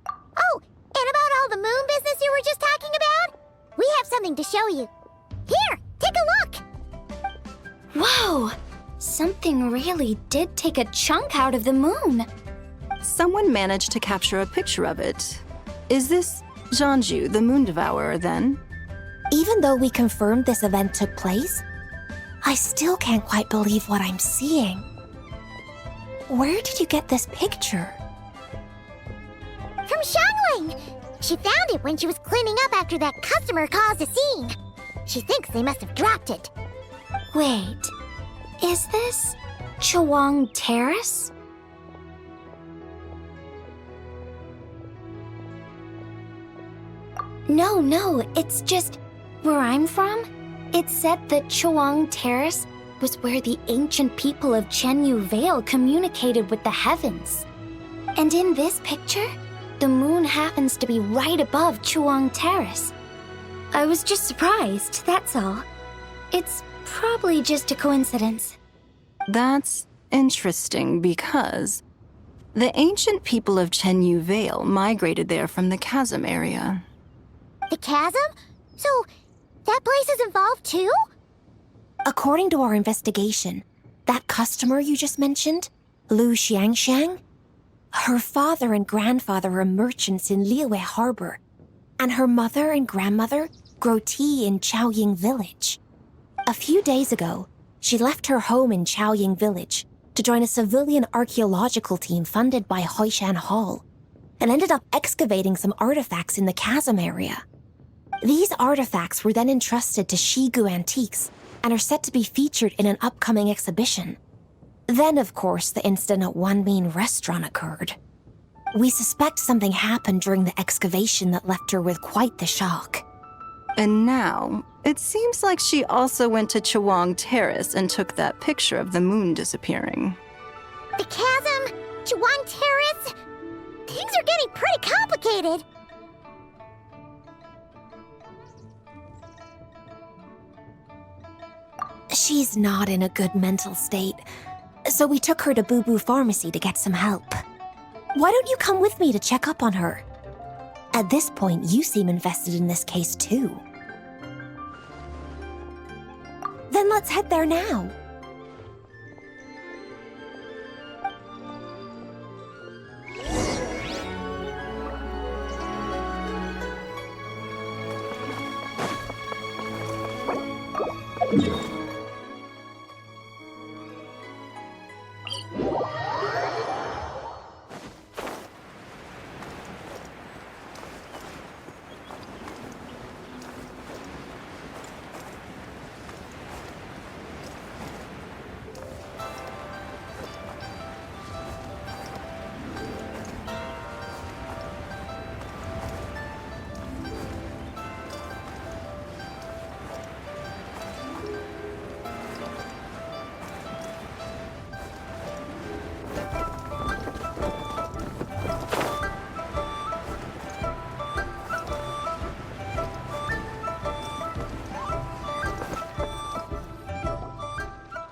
Oh, and about all the moon business you were just talking about? We have something to show you. Here, take a look! Whoa! Something really did take a chunk out of the moon. Someone managed to capture a picture of it. Is this Jeonju, the Moon Devourer, then? Even though we confirmed this event took place, I still can't quite believe what I'm seeing. Where did you get this picture? From Xiangling! She found it when she was cleaning up after that customer caused a scene. She thinks they must have dropped it. Wait, is this Chawang Terrace? No, it's just where I'm from. It said that Chawang Terrace was where the ancient people of Chenyu Vale communicated with the heavens. And in this picture, the moon happens to be right above Chawang Terrace. I was just surprised, that's all. It's probably just a coincidence. That's interesting because the ancient people of Chenyu Vale migrated there from the chasm area. The chasm? So, that place is involved too? According to our investigation, that customer you just mentioned, Lu Xiangxiang, her father and grandfather are merchants in Liyue Harbor, and her mother and grandmother grow tea in Chaoying Village. A few days ago, she left her home in Chaoying Village to join a civilian archaeological team funded by Hoishan Hall, and ended up excavating some artifacts in the chasm area. These artifacts were then entrusted to Shigu Antiques and are set to be featured in an upcoming exhibition. Then, of course, the incident at One Mean Restaurant occurred. We suspect something happened during the excavation that left her with quite the shock. And now, it seems like she also went to Chawang Terrace and took that picture of the moon disappearing. The chasm? Chuan Terrace? Things are getting pretty complicated. She's not in a good mental state, so we took her to Boo Boo Pharmacy to get some help. Why don't you come with me to check up on her? At this point, you seem invested in this case too. Then let's head there now.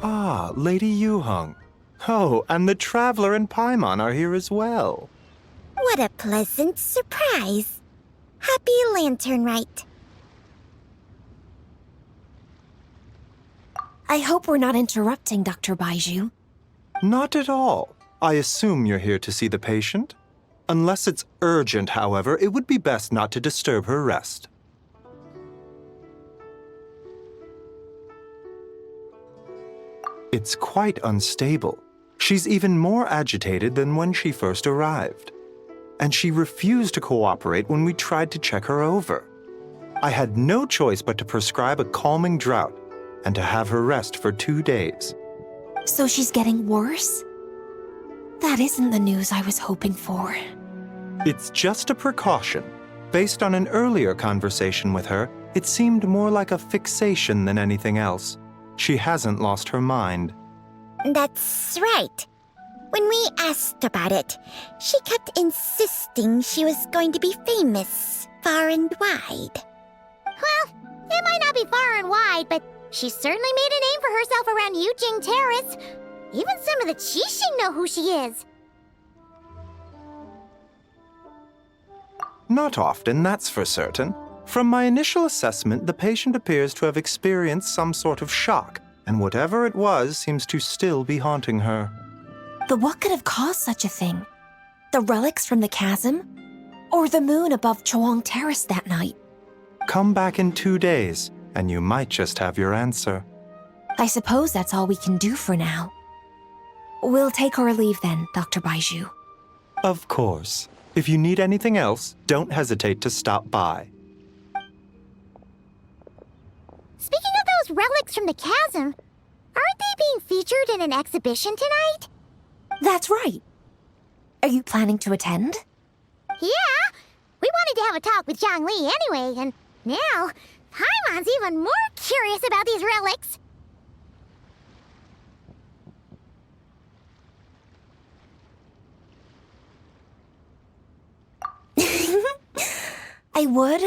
Ah, Lady Yuheng. Oh, and the Traveler and Paimon are here as well. What a pleasant surprise. Happy Lantern Rite. I hope we're not interrupting, Dr. Baiju. Not at all. I assume you're here to see the patient? Unless it's urgent, however, it would be best not to disturb her rest. It's quite unstable. She's even more agitated than when she first arrived. And she refused to cooperate when we tried to check her over. I had no choice but to prescribe a calming draught and to have her rest for 2 days. So she's getting worse? That isn't the news I was hoping for. It's just a precaution. Based on an earlier conversation with her, it seemed more like a fixation than anything else. She hasn't lost her mind. That's right. When we asked about it, she kept insisting she was going to be famous far and wide. Well, it might not be far and wide, but she certainly made a name for herself around Yujing Terrace. Even some of the Qixing know who she is. Not often, that's for certain. From my initial assessment, the patient appears to have experienced some sort of shock, and whatever it was seems to still be haunting her. But what could have caused such a thing? The relics from the chasm? Or the moon above Chawang Terrace that night? Come back in 2 days, and you might just have your answer. I suppose that's all we can do for now. We'll take our leave then, Dr. Baiju. Of course. If you need anything else, don't hesitate to stop by. Speaking of those relics from the chasm, aren't they being featured in an exhibition tonight? That's right. Are you planning to attend? Yeah! We wanted to have a talk with Zhang Li anyway, and now Paimon's even more curious about these relics. I would,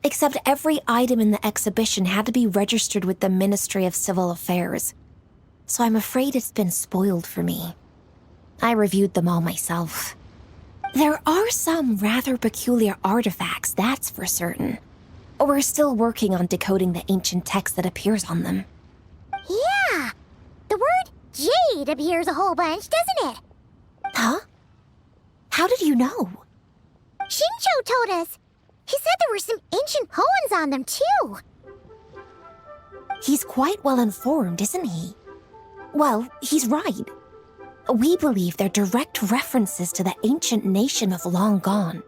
Except every item in the exhibition had to be registered with the Ministry of Civil Affairs. So I'm afraid it's been spoiled for me. I reviewed them all myself. There are some rather peculiar artifacts, that's for certain. We're still working on decoding the ancient text that appears on them. Yeah! The word jade appears a whole bunch, doesn't it? Huh? How did you know? Shincho told us. He said there were some ancient poems on them, too. He's quite well informed, isn't he? Well, he's right. We believe they're direct references to the ancient nation of long gone.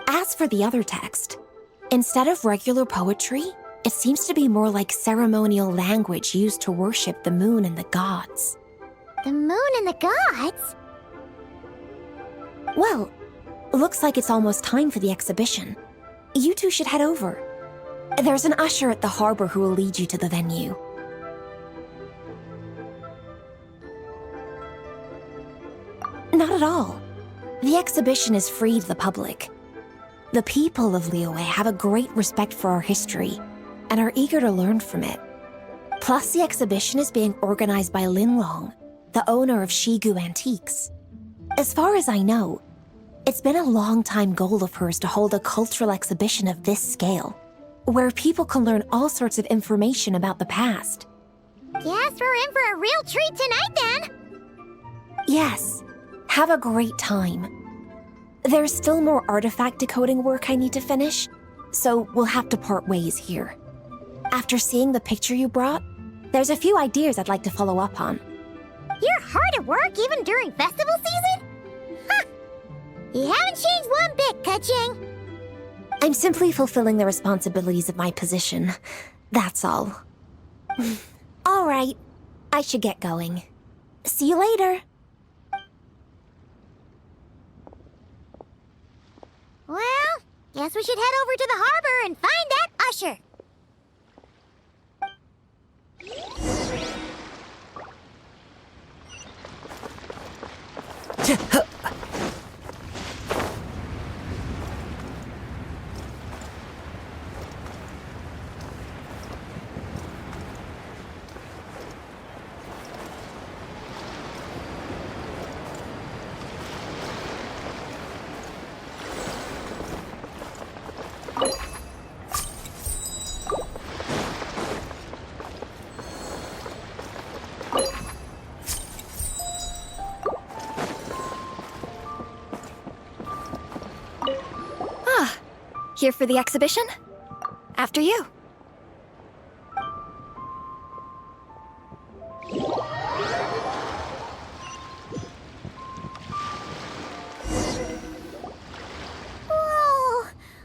As for the other text, instead of regular poetry, it seems to be more like ceremonial language used to worship the moon and the gods. The moon and the gods? Well, looks like it's almost time for the exhibition. You two should head over. There's an usher at the harbor who will lead you to the venue. Not at all. The exhibition is free to the public. The people of Liyue have a great respect for our history and are eager to learn from it. Plus, the exhibition is being organized by Linlong, the owner of Shigu Antiques. As far as I know, it's been a long-time goal of hers to hold a cultural exhibition of this scale, where people can learn all sorts of information about the past. Guess we're in for a real treat tonight, then. Yes. Have a great time. There's still more artifact decoding work I need to finish, so we'll have to part ways here. After seeing the picture you brought, there's a few ideas I'd like to follow up on. You're hard at work even during festival season? Huh! You haven't changed one bit, Ka-Ching. I'm simply fulfilling the responsibilities of my position. That's all. All right. I should get going. See you later. Well, guess we should head over to the harbor and find that usher. Here for the exhibition? After you. Whoa!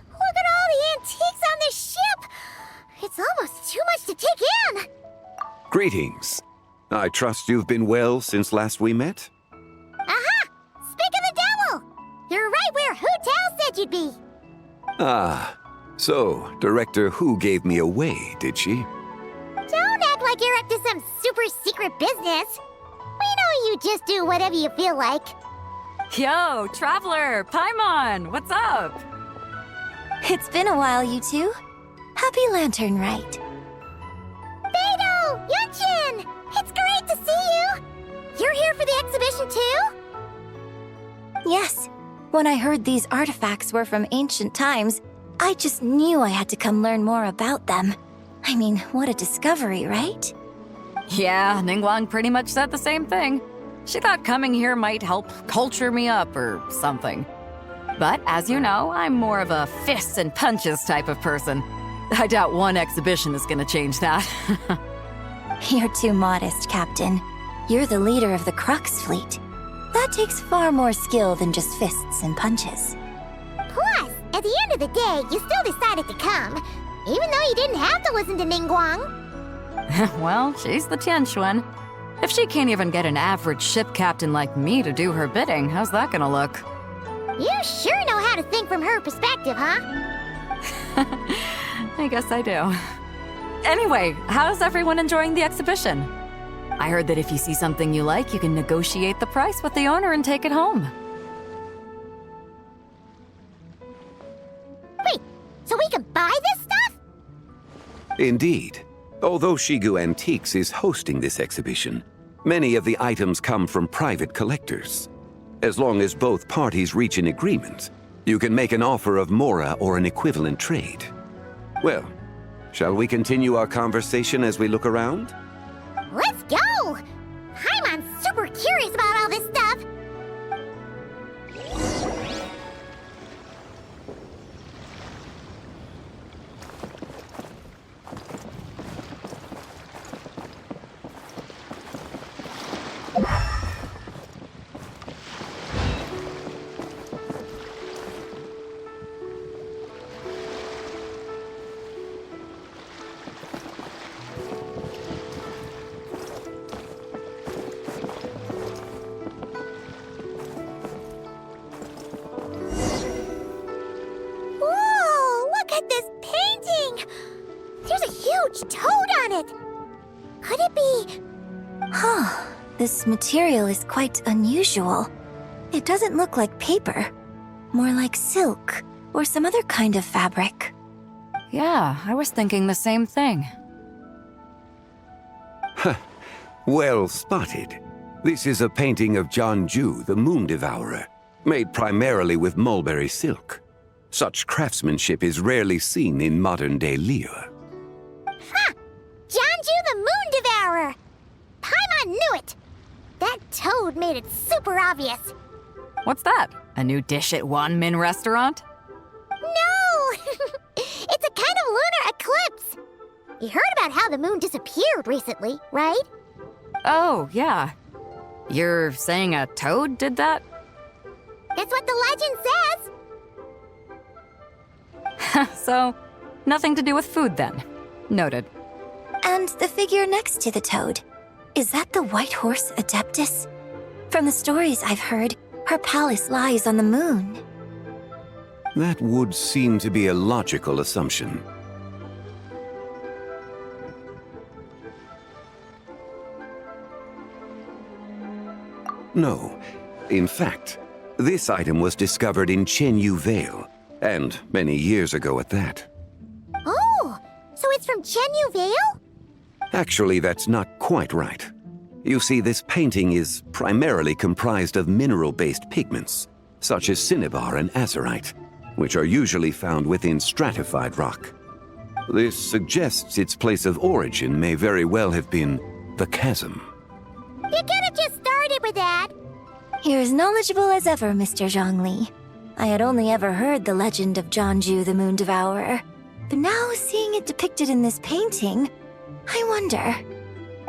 Look at all the antiques on this ship! It's almost too much to take in! Greetings. I trust you've been well since last we met? Aha! Speak of the devil! You're right where Hu Tao said you'd be! Ah, so Director Hu gave me away, did she? Don't act like you're up to some super secret business. We know you just do whatever you feel like. Yo, Traveler, Paimon, what's up? It's been a while, you two. Happy Lantern Rite. Beidou! Yunchin! It's great to see you! You're here for the exhibition too? Yes. When I heard these artifacts were from ancient times, I just knew I had to come learn more about them. I mean, what a discovery, right? Yeah, Ningguang pretty much said the same thing. She thought coming here might help culture me up or something. But as you know, I'm more of a fists and punches type of person. I doubt one exhibition is gonna change that. You're too modest, Captain. You're the leader of the Crux fleet. That takes far more skill than just fists and punches. Plus, at the end of the day, you still decided to come, even though you didn't have to listen to Ningguang. Well, she's the Tianquan. If she can't even get an average ship captain like me to do her bidding, how's that gonna look? You sure know how to think from her perspective, huh? I guess I do. Anyway, how's everyone enjoying the exhibition? I heard that if you see something you like, you can negotiate the price with the owner and take it home. Wait, so we can buy this Indeed. Although Shigu Antiques is hosting this exhibition, many of the items come from private collectors. As long as both parties reach an agreement, you can make an offer of mora or an equivalent trade. Well, shall we continue our conversation as we look around? Let's go! I'm super curious about all this stuff. Toad on it! Could it be... Huh. This material is quite unusual. It doesn't look like paper. More like silk, or some other kind of fabric. Yeah, I was thinking the same thing. Well spotted. This is a painting of Jianju, the Moon Devourer, made primarily with mulberry silk. Such craftsmanship is rarely seen in modern-day Liyue. Ha! Jianju the Moon Devourer! Paimon knew it! That toad made it super obvious. What's that? A new dish at Wanmin restaurant? No! It's a kind of lunar eclipse. You heard about how the moon disappeared recently, right? Oh, yeah. You're saying a toad did that? That's what the legend says. So, nothing to do with food then. Noted. And the figure next to the toad, is that the white horse Adeptus? From the stories I've heard, her palace lies on the moon. That would seem to be a logical assumption. No. In fact, this item was discovered in Chenyu Vale, and many years ago at that. Oh, so it's from Chenyu Vale? Actually, that's not quite right. You see, this painting is primarily comprised of mineral-based pigments, such as cinnabar and azurite, which are usually found within stratified rock. This suggests its place of origin may very well have been the chasm. You could have just started with that. You're as knowledgeable as ever, Mr. Zhongli. I had only ever heard the legend of Jianju the Moon Devourer, but now seeing it depicted in this painting, I wonder,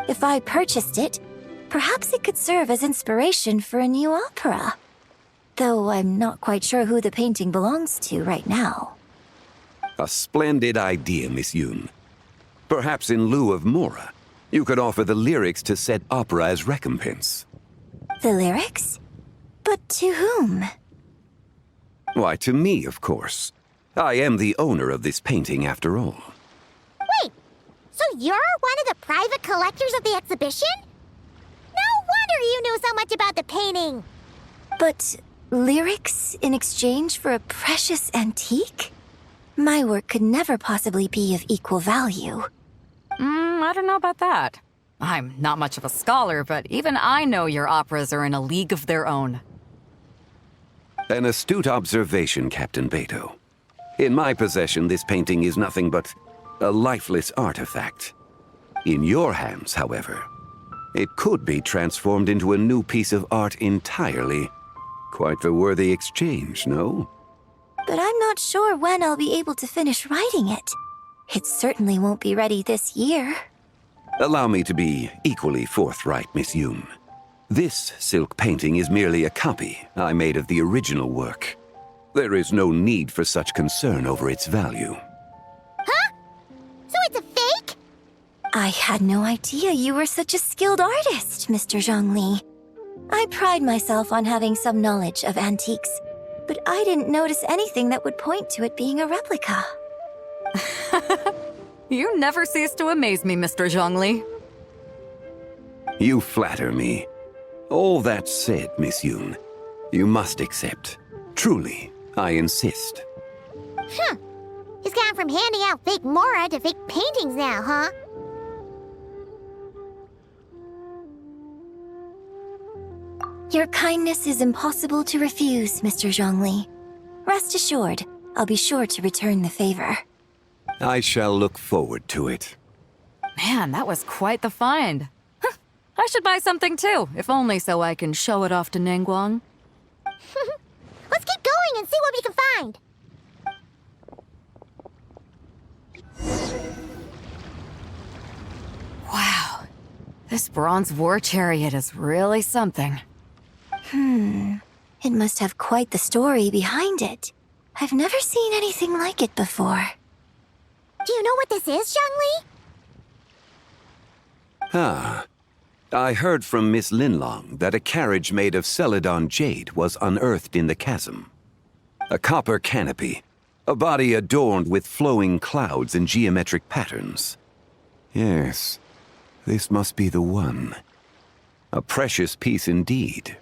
if I purchased it, perhaps it could serve as inspiration for a new opera. Though I'm not quite sure who the painting belongs to right now. A splendid idea, Miss Yoon. Perhaps in lieu of mora, you could offer the lyrics to said opera as recompense. The lyrics? But to whom? Why, to me, of course. I am the owner of this painting, after all. Wait, so you're one of the private collectors of the exhibition? No wonder you knew so much about the painting. But lyrics in exchange for a precious antique? My work could never possibly be of equal value. I don't know about that. I'm not much of a scholar, but even I know your operas are in a league of their own. An astute observation, Captain Beto. In my possession, this painting is nothing but a lifeless artifact. In your hands, however, it could be transformed into a new piece of art entirely. Quite the worthy exchange, no? But I'm not sure when I'll be able to finish writing it. It certainly won't be ready this year. Allow me to be equally forthright, Miss Yoon. This silk painting is merely a copy I made of the original work. There is no need for such concern over its value. Huh? So it's a fake? I had no idea you were such a skilled artist, Mr. Zhongli. I pride myself on having some knowledge of antiques, but I didn't notice anything that would point to it being a replica. You never cease to amaze me, Mr. Zhongli. You flatter me. All that said, Miss Yoon, you must accept. Truly, I insist. He's gone from handing out fake Mora to fake paintings now, huh? Your kindness is impossible to refuse, Mr. Zhongli. Rest assured, I'll be sure to return the favor. I shall look forward to it. Man, that was quite the find. Huh, I should buy something too, if only so I can show it off to Ningguang. Let's keep going and see what we can find. Wow, this bronze war chariot is really something. It must have quite the story behind it. I've never seen anything like it before. Do you know what this is, Zhongli? Ah. I heard from Miss Linlong that a carriage made of Celadon jade was unearthed in the chasm. A copper canopy, a body adorned with flowing clouds and geometric patterns. Yes, this must be the one. A precious piece indeed.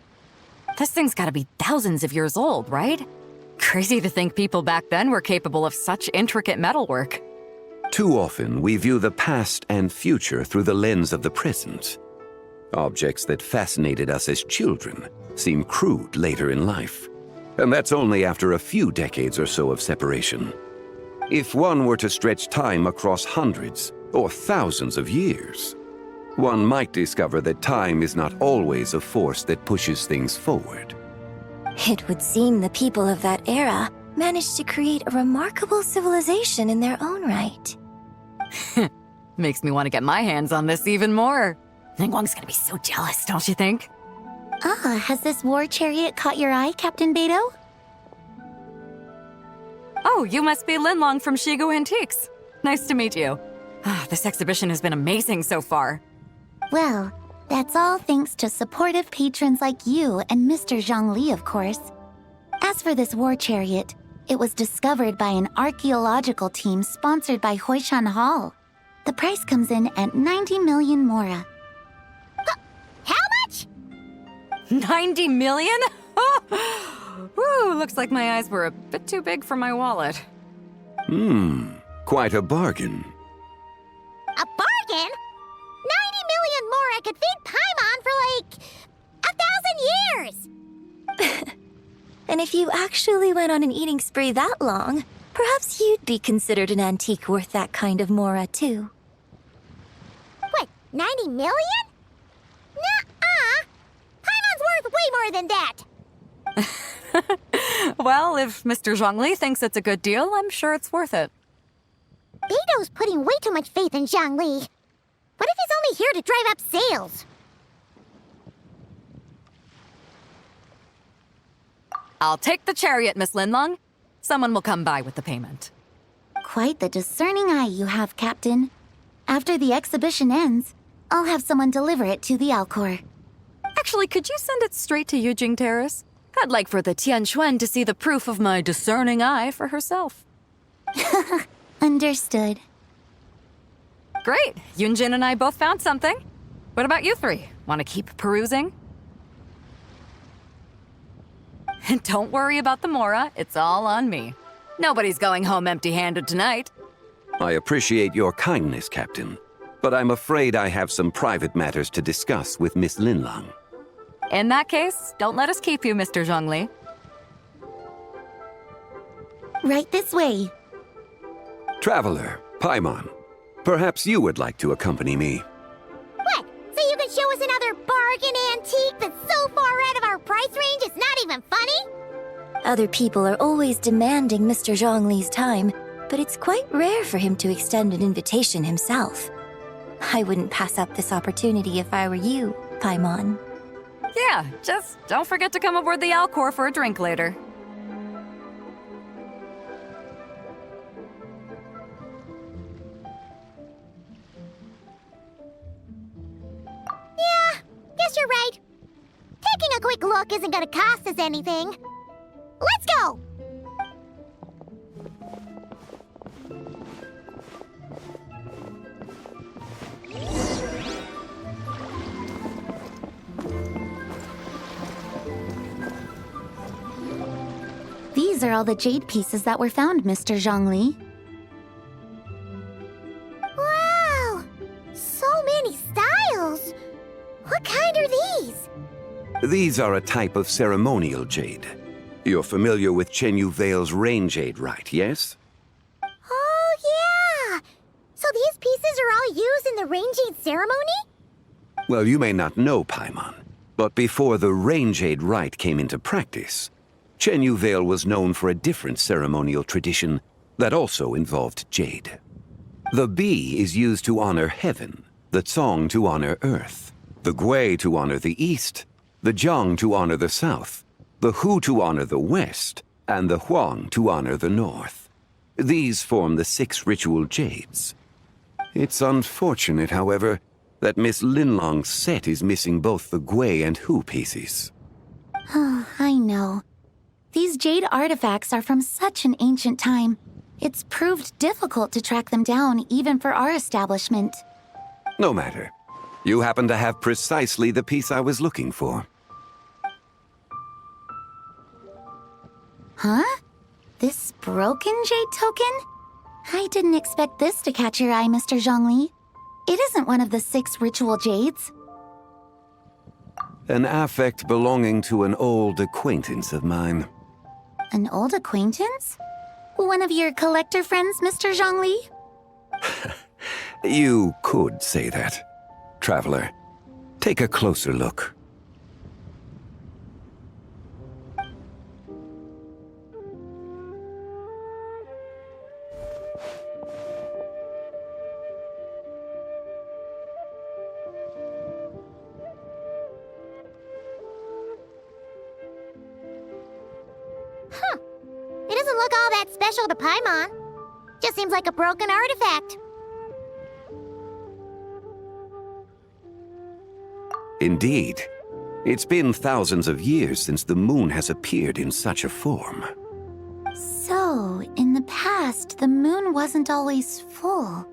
This thing's gotta be thousands of years old, right? Crazy to think people back then were capable of such intricate metalwork. Too often, we view the past and future through the lens of the present. Objects that fascinated us as children seem crude later in life. And that's only after a few decades or so of separation. If one were to stretch time across hundreds or thousands of years, one might discover that time is not always a force that pushes things forward. It would seem the people of that era managed to create a remarkable civilization in their own right. Makes me want to get my hands on this even more. Ningguang's gonna be so jealous, don't you think? Has this war chariot caught your eye, Captain Beidou? Oh, you must be Linlong from Shigu Antiques. Nice to meet you. This exhibition has been amazing so far. Well, that's all thanks to supportive patrons like you and Mr. Zhongli, of course. As for this war chariot, it was discovered by an archaeological team sponsored by Hoishan Hall. The price comes in at 90 million Mora. How much? 90 million? Woo, looks like my eyes were a bit too big for my wallet. Quite a bargain. A bargain? 90 million Mora could feed Paimon for like 1,000 years! And if you actually went on an eating spree that long, perhaps you'd be considered an antique worth that kind of Mora, too. What, 90 million? Nuh-uh! Paimon's worth way more than that! Well, if Mr. Zhongli thinks it's a good deal, I'm sure it's worth it. Beidou's putting way too much faith in Zhongli. What if he's only here to drive up sales? I'll take the chariot, Miss Linlong. Someone will come by with the payment. Quite the discerning eye you have, Captain. After the exhibition ends, I'll have someone deliver it to the Alcor. Actually, could you send it straight to Yujing Terrace? I'd like for the Tianquan to see the proof of my discerning eye for herself. Understood. Great! Yunjin and I both found something. What about you three? Want to keep perusing? And don't worry about the Mora, it's all on me. Nobody's going home empty-handed tonight. I appreciate your kindness, Captain, but I'm afraid I have some private matters to discuss with Miss Linlong. In that case, don't let us keep you, Mr. Zhongli. Right this way. Traveler, Paimon, perhaps you would like to accompany me. What? So you can show us another bargain antique that's so far out of our price range it's not even funny? Other people are always demanding Mr. Zhongli's time, but it's quite rare for him to extend an invitation himself. I wouldn't pass up this opportunity if I were you, Paimon. Yeah, just don't forget to come aboard the Alcor for a drink later. Yeah, guess you're right. Taking a quick look isn't gonna cost us anything. Let's go! These are all the jade pieces that were found, Mr. Zhongli. What kind are these? These are a type of ceremonial jade. You're familiar with Chenyu Vale's rain jade, right, yes? Oh, yeah! So these pieces are all used in the rain jade ceremony? Well, you may not know, Paimon, but before the rain jade rite came into practice, Chenyu Vale was known for a different ceremonial tradition that also involved jade. The bee is used to honor heaven, the Tsong to honor earth, the Gui to honor the east, the Jiang to honor the south, the Hu to honor the west, and the Huang to honor the north. These form the 6 ritual jades. It's unfortunate, however, that Miss Linlong's set is missing both the Gui and Hu pieces. Oh, I know. These jade artifacts are from such an ancient time. It's proved difficult to track them down, even for our establishment. No matter. You happen to have precisely the piece I was looking for. Huh? This broken jade token? I didn't expect this to catch your eye, Mr. Zhongli. It isn't one of the 6 ritual jades. An affect belonging to an old acquaintance of mine. An old acquaintance? One of your collector friends, Mr. Zhongli? You could say that. Traveler, take a closer look. Huh. It doesn't look all that special to Paimon. Just seems like a broken artifact. Indeed. It's been thousands of years since the moon has appeared in such a form. So, in the past, the moon wasn't always full.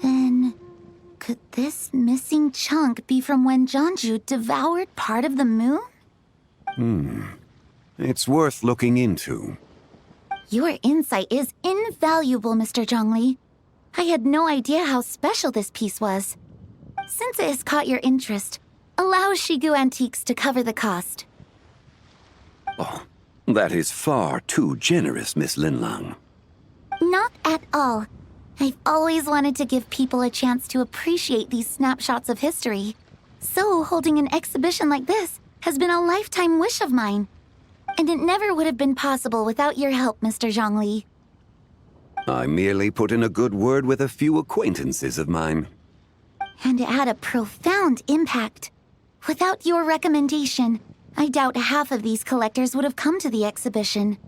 Then, could this missing chunk be from when Jianzhu devoured part of the moon? It's worth looking into. Your insight is invaluable, Mr. Zhongli. I had no idea how special this piece was. Since it has caught your interest, allow Shigu Antiques to cover the cost. Oh, that is far too generous, Miss Linlang. Not at all. I've always wanted to give people a chance to appreciate these snapshots of history. So holding an exhibition like this has been a lifetime wish of mine. And it never would have been possible without your help, Mr. Zhongli. I merely put in a good word with a few acquaintances of mine. And it had a profound impact. Without your recommendation, I doubt half of these collectors would have come to the exhibition.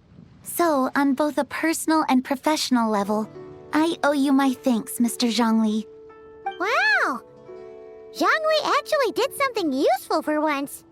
So, on both a personal and professional level, I owe you my thanks, Mr. Zhongli. Wow! Zhongli actually did something useful for once.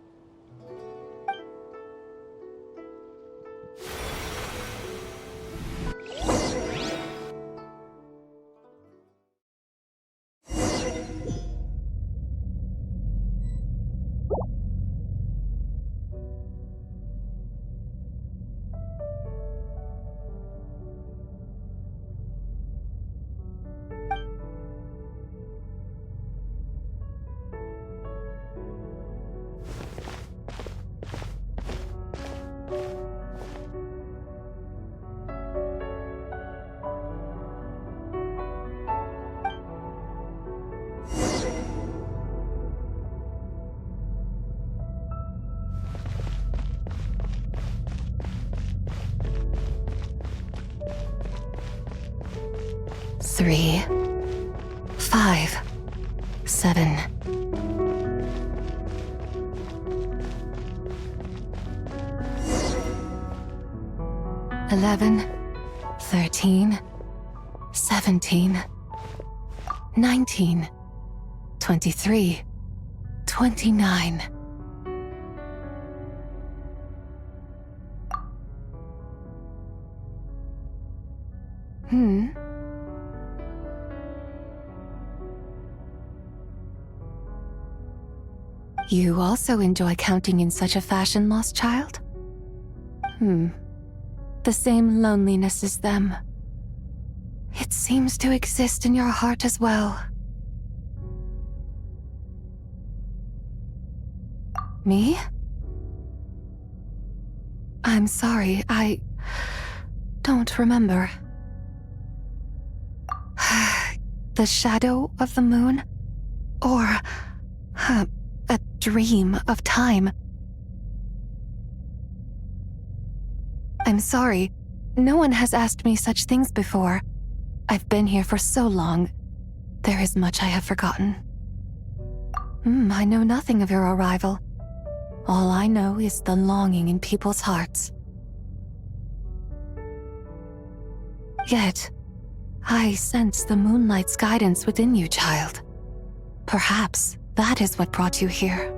Three, 5, 7. $11, 13, 17, 19, 23, 29. You also enjoy counting in such a fashion, lost child? The same loneliness as them. It seems to exist in your heart as well. Me? I'm sorry, I don't remember. The shadow of the moon? Or a dream of time? I'm sorry. No one has asked me such things before. I've been here for so long. There is much I have forgotten. I know nothing of your arrival. All I know is the longing in people's hearts. Yet, I sense the moonlight's guidance within you, child. Perhaps that is what brought you here.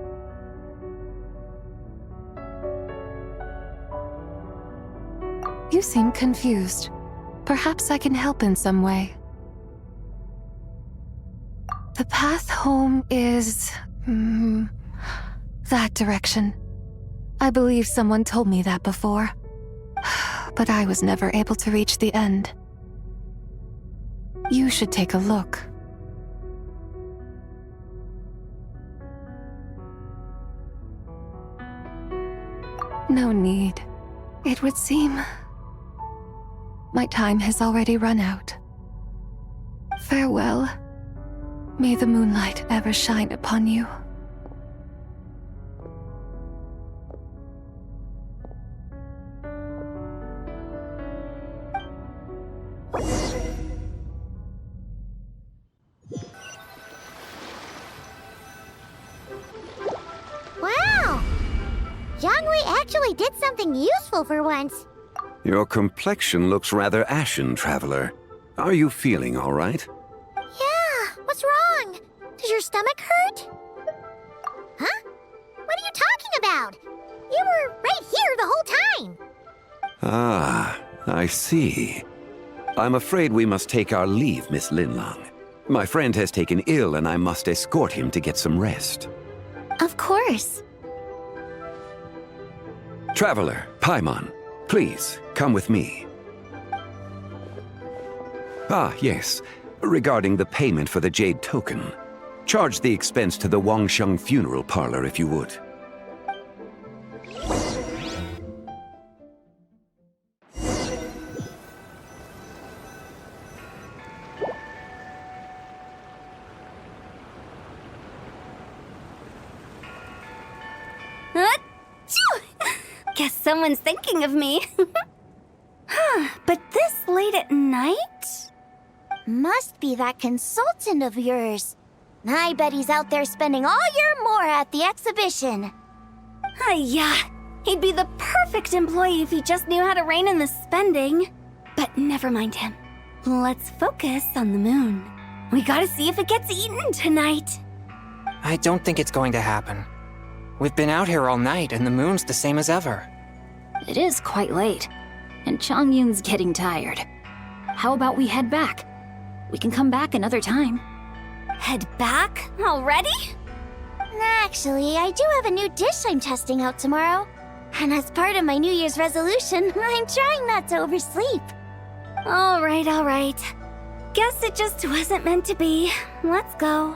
You seem confused. Perhaps I can help in some way. The path home is... that direction. I believe someone told me that before. But I was never able to reach the end. You should take a look. No need. It would seem... my time has already run out. Farewell. May the moonlight ever shine upon you. Wow! Zhongli actually did something useful for once. Your complexion looks rather ashen, Traveler. Are you feeling all right? Yeah, what's wrong? Does your stomach hurt? Huh? What are you talking about? You were right here the whole time. Ah, I see. I'm afraid we must take our leave, Miss Linlang. My friend has taken ill and I must escort him to get some rest. Of course. Traveler, Paimon, please, come with me. Ah, yes. Regarding the payment for the Jade Token. Charge the expense to the Wangsheng Funeral Parlor if you would. Guess someone's thinking of me. But this late at night? Must be that consultant of yours. I bet he's out there spending all year more at the exhibition. Yeah, he'd be the perfect employee if he just knew how to rein in the spending. But never mind him. Let's focus on the moon. We gotta see if it gets eaten tonight. I don't think it's going to happen. We've been out here all night and the moon's the same as ever. It is quite late, and Chongyun's getting tired. How about we head back? We can come back another time. Head back? Already? Actually, I do have a new dish I'm testing out tomorrow. And as part of my New Year's resolution, I'm trying not to oversleep. All right. Guess it just wasn't meant to be. Let's go.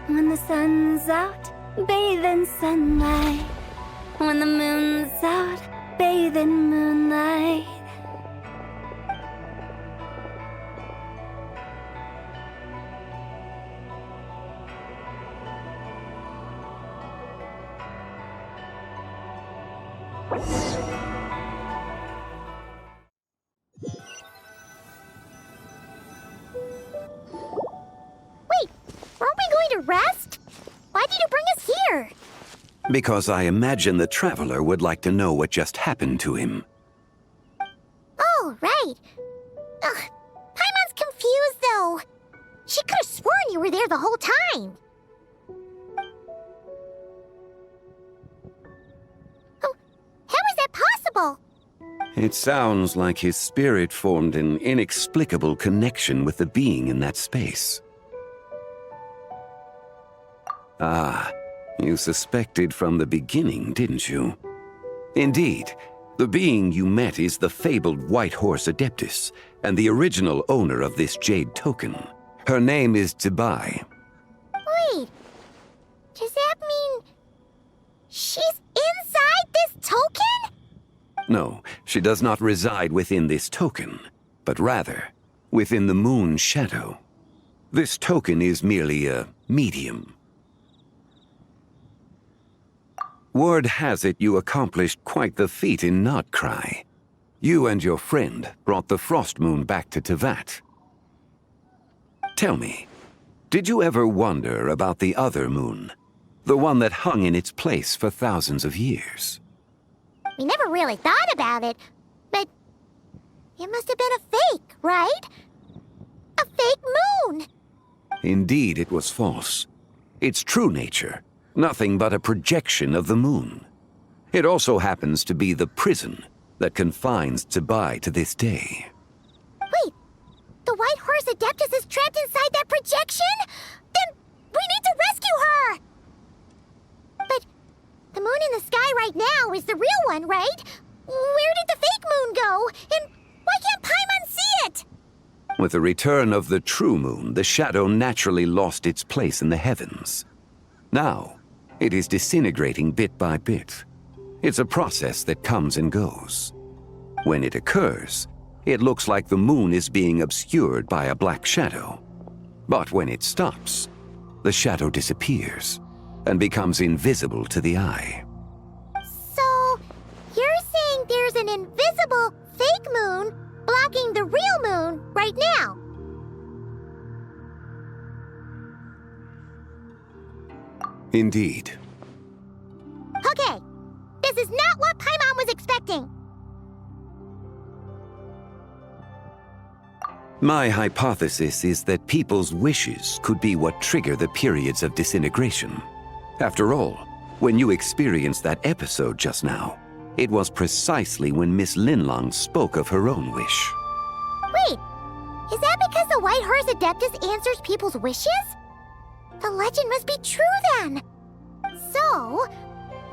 When the sun's out, bathe in sunlight. When the moon's out, bathe in moonlight. Wait, aren't we going to rest? Why did you bring us here? Because I imagine the Traveler would like to know what just happened to him. Oh, right. Ugh, Paimon's confused, though. She could have sworn you were there the whole time. Oh, how is that possible? It sounds like his spirit formed an inexplicable connection with the being in that space. Ah, you suspected from the beginning, didn't you? Indeed, The being you met is the fabled White Horse Adeptus, and the original owner of this jade token. Her name is Zibai. Wait, does that mean she's inside this token? No, she does not reside within this token, but rather within the moon's shadow. This token is merely a medium. Word has it you accomplished quite the feat in Notcry. You and your friend brought the Frost Moon back to Tevat. Tell me, did you ever wonder about the other moon? The one that hung in its place for thousands of years? We never really thought about it, but it must have been a fake, right? A fake moon! Indeed, it was false. Its true nature, nothing but a projection of the moon. It also happens to be the prison that confines Zibai to this day. Wait, the White Horse Adeptus is trapped inside that projection? Then we need to rescue her! But the moon in the sky right now is the real one, right? Where did the fake moon go? And why can't Paimon see it? With the return of the true moon, the shadow naturally lost its place in the heavens. Now, it is disintegrating bit by bit. It's a process that comes and goes. When it occurs, it looks like the moon is being obscured by a black shadow. But when it stops, the shadow disappears and becomes invisible to the eye. So, you're saying there's an invisible fake moon blocking the real moon right now? Indeed. Okay, this is not what Paimon was expecting. My hypothesis is that people's wishes could be what trigger the periods of disintegration. After all, when you experienced that episode just now, it was precisely when Miss Linlong spoke of her own wish. Wait, is that because the White Horse Adeptus answers people's wishes? The legend must be true then. So,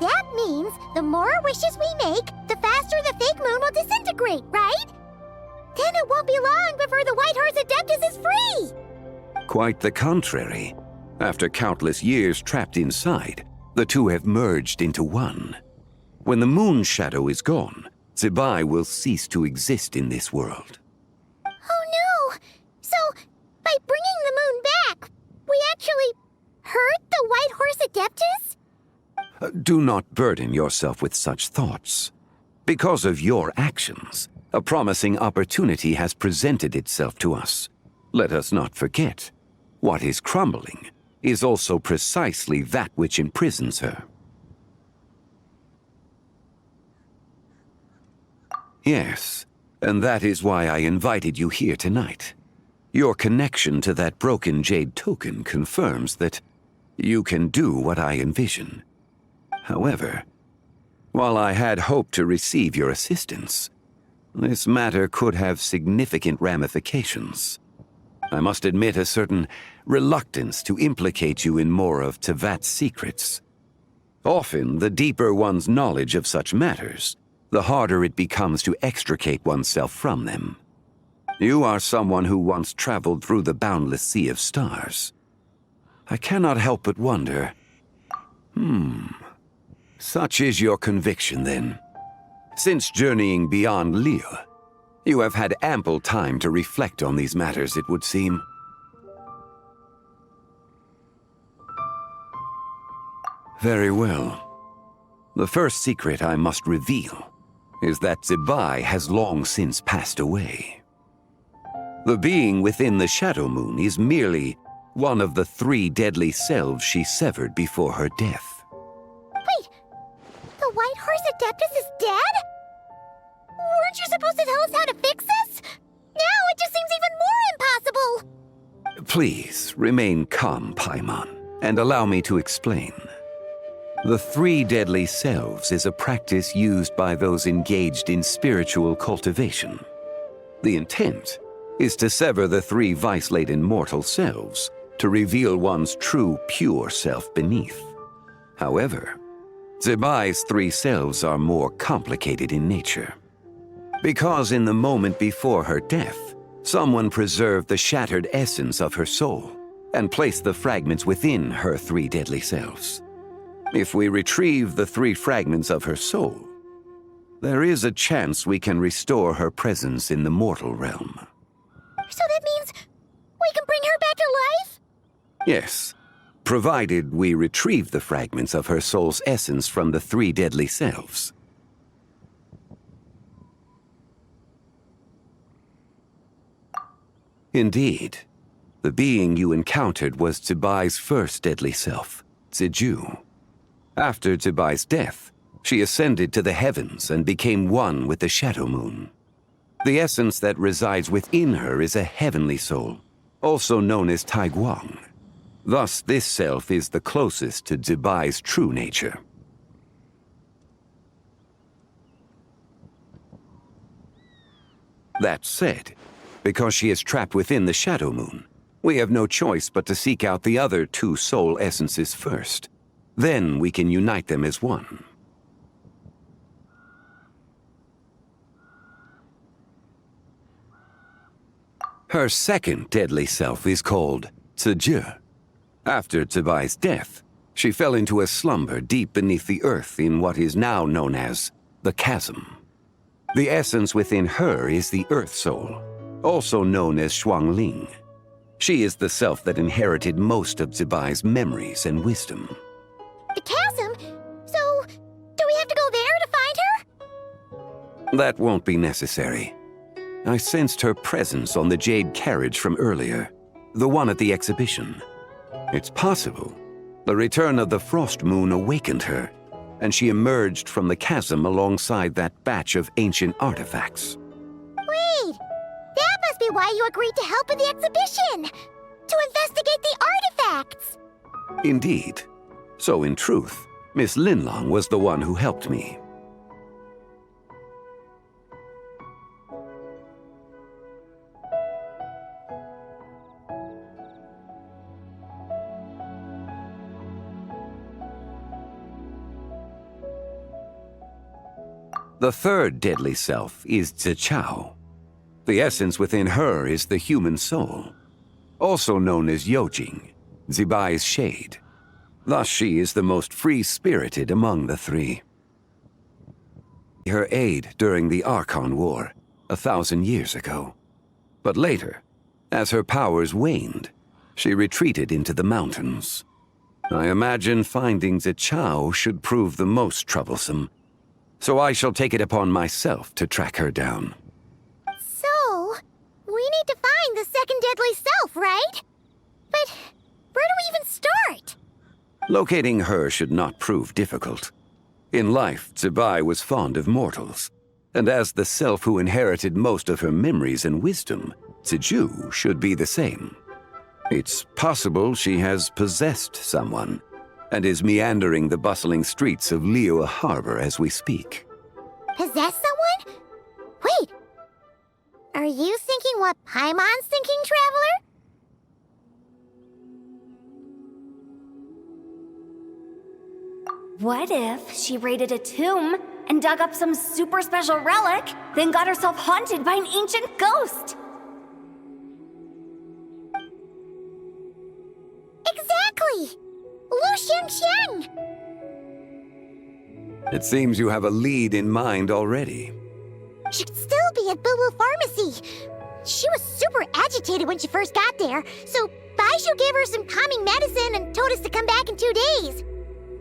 that means the more wishes we make, the faster the fake moon will disintegrate, right? Then it won't be long before the White Horse Adeptus is free! Quite the contrary. After countless years trapped inside, the two have merged into one. When the moon's shadow is gone, Zibai will cease to exist in this world. Oh no! So, by bringing the moon back, we actually hurt the White Horse Adeptus? Do not burden yourself with such thoughts. Because of your actions, a promising opportunity has presented itself to us. Let us not forget, what is crumbling is also precisely that which imprisons her. Yes, and that is why I invited you here tonight. Your connection to that broken jade token confirms that you can do what I envision. However, while I had hoped to receive your assistance, this matter could have significant ramifications. I must admit a certain reluctance to implicate you in more of Tevat's secrets. Often, the deeper one's knowledge of such matters, the harder it becomes to extricate oneself from them. You are someone who once traveled through the boundless sea of stars. I cannot help but wonder... Such is your conviction, then. Since journeying beyond Lille, you have had ample time to reflect on these matters, it would seem. Very well. The first secret I must reveal is that Zibai has long since passed away. The being within the Shadow Moon is merely one of the 3 deadly selves she severed before her death. Wait, the White Horse Adeptus is dead? Weren't you supposed to tell us how to fix this? Now it just seems even more impossible! Please, remain calm, Paimon, and allow me to explain. The 3 deadly selves is a practice used by those engaged in spiritual cultivation. The intent is to sever the 3 vice-laden mortal selves to reveal one's true, pure self beneath. However, Zebai's three selves are more complicated in nature. Because in the moment before her death, someone preserved the shattered essence of her soul and placed the fragments within her three deadly selves. If we retrieve the three fragments of her soul, there is a chance we can restore her presence in the mortal realm. So that means we can bring her back to life? Yes, provided we retrieve the fragments of her soul's essence from the three deadly selves. Indeed, the being you encountered was Zebai's first deadly self, Ziju. After Zebai's death, she ascended to the heavens and became one with the Shadow Moon. The essence that resides within her is a heavenly soul, also known as Taiguang. Thus, this self is the closest to Zebai's true nature. That said, because she is trapped within the Shadow Moon, we have no choice but to seek out the other two soul essences first. Then we can unite them as one. Her second deadly self is called Ziju. After Zebai's death, she fell into a slumber deep beneath the earth in what is now known as the Chasm. The essence within her is the Earth Soul, also known as Xuangling. She is the self that inherited most of Zebai's memories and wisdom. The chasm? So, do we have to go there to find her? That won't be necessary. I sensed her presence on the jade carriage from earlier, the one at the exhibition. It's possible the return of the Frost Moon awakened her, and she emerged from the chasm alongside that batch of ancient artifacts. Wait! That must be why you agreed to help with the exhibition! To investigate the artifacts! Indeed. So in truth, Miss Linlong was the one who helped me. The third deadly self is Zichao. The essence within her is the human soul, also known as Yojing, Zebai's shade. Thus she is the most free-spirited among the three. Her aid during the Archon War, 1,000 years ago. But later, as her powers waned, she retreated into the mountains. I imagine finding Zichao should prove the most troublesome, so I shall take it upon myself to track her down. So, we need to find the second deadly self, right? But where do we even start? Locating her should not prove difficult. In life, Zebai was fond of mortals, and as the self who inherited most of her memories and wisdom, Ziju should be the same. It's possible she has possessed someone, and is meandering the bustling streets of Liyue Harbor as we speak. Possess someone? Wait! Are you thinking what Paimon's thinking, Traveler? What if she raided a tomb and dug up some super special relic, then got herself haunted by an ancient ghost? Exactly! Lu Xiangxiang! It seems you have a lead in mind already. She'd still be at Boo Boo Pharmacy. She was super agitated when she first got there, so Baishu gave her some calming medicine and told us to come back in 2 days.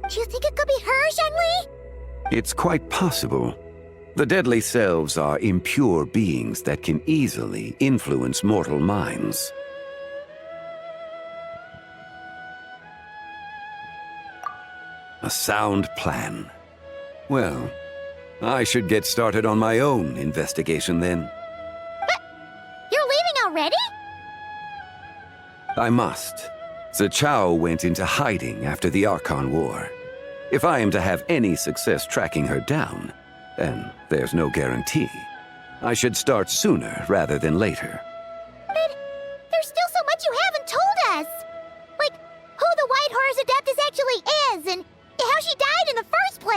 Do you think it could be her, Zhengli? It's quite possible. The deadly selves are impure beings that can easily influence mortal minds. A sound plan. Well, I should get started on my own investigation then. But you're leaving already? I must. Zichao went into hiding after the Archon War. If I am to have any success tracking her down, and there's no guarantee, I should start sooner rather than later. But there's still so much you haven't told us! Like, who the White Horse Adeptus actually is, and how she died in the first place!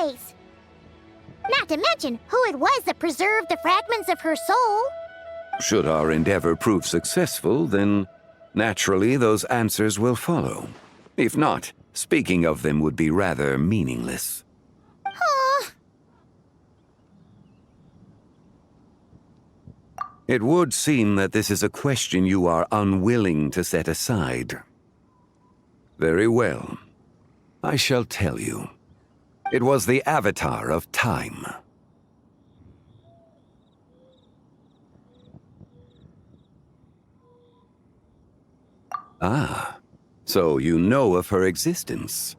Not to mention who it was that preserved the fragments of her soul. Should our endeavor prove successful, then naturally those answers will follow. If not, speaking of them would be rather meaningless. It would seem that this is a question you are unwilling to set aside. Very well. I shall tell you. It was the Avatar of Time. Ah, so you know of her existence.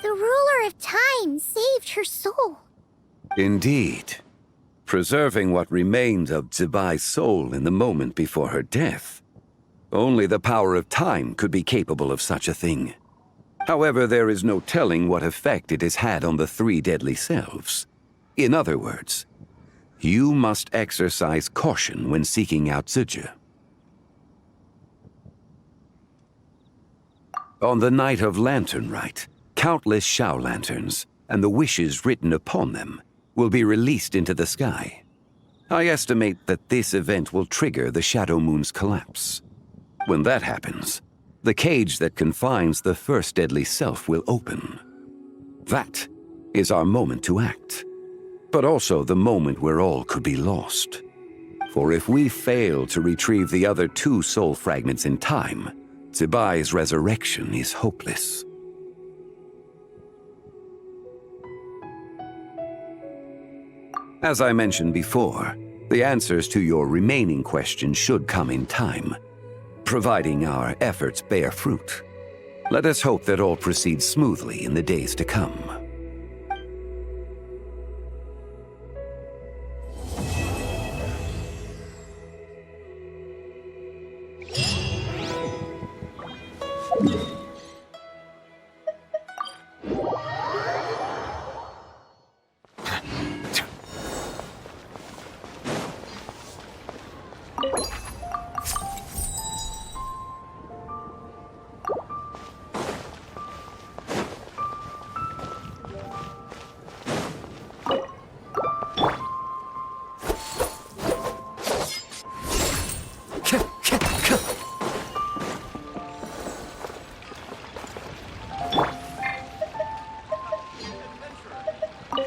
The ruler of time saved her soul. Indeed. Preserving what remained of Zibai's soul in the moment before her death. Only the power of time could be capable of such a thing. However, there is no telling what effect it has had on the three deadly selves. In other words, you must exercise caution when seeking out Zhuge. On the night of Lantern Rite, countless Shao lanterns, and the wishes written upon them, will be released into the sky. I estimate that this event will trigger the Shadow Moon's collapse. When that happens, the cage that confines the first deadly self will open. That is our moment to act, but also the moment where all could be lost. For if we fail to retrieve the other two soul fragments in time, Zibai's resurrection is hopeless. As I mentioned before, the answers to your remaining questions should come in time, providing our efforts bear fruit. Let us hope that all proceeds smoothly in the days to come.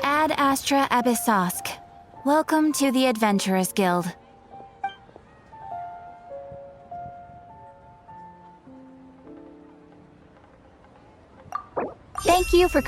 Ad Astra Abyssosk. Welcome to the Adventurers Guild. Thank you for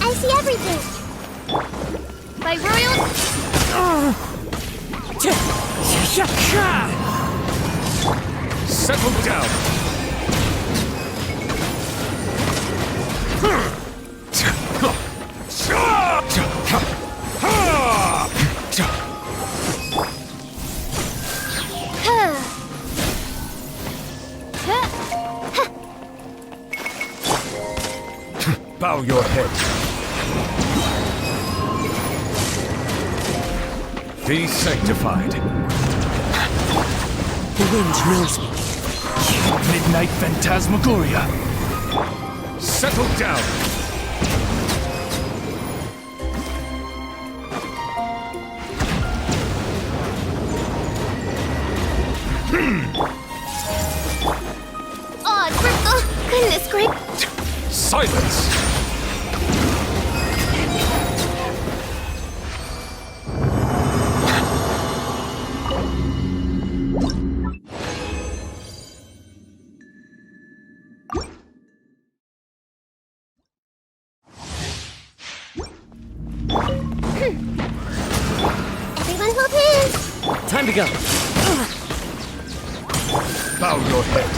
I see everything. By royal... Settle down. Bow your head. Be sanctified. The wind knows me. Midnight Phantasmagoria. Settle down. Oh, goodness gracious. Silence. Time to go. Bow your head.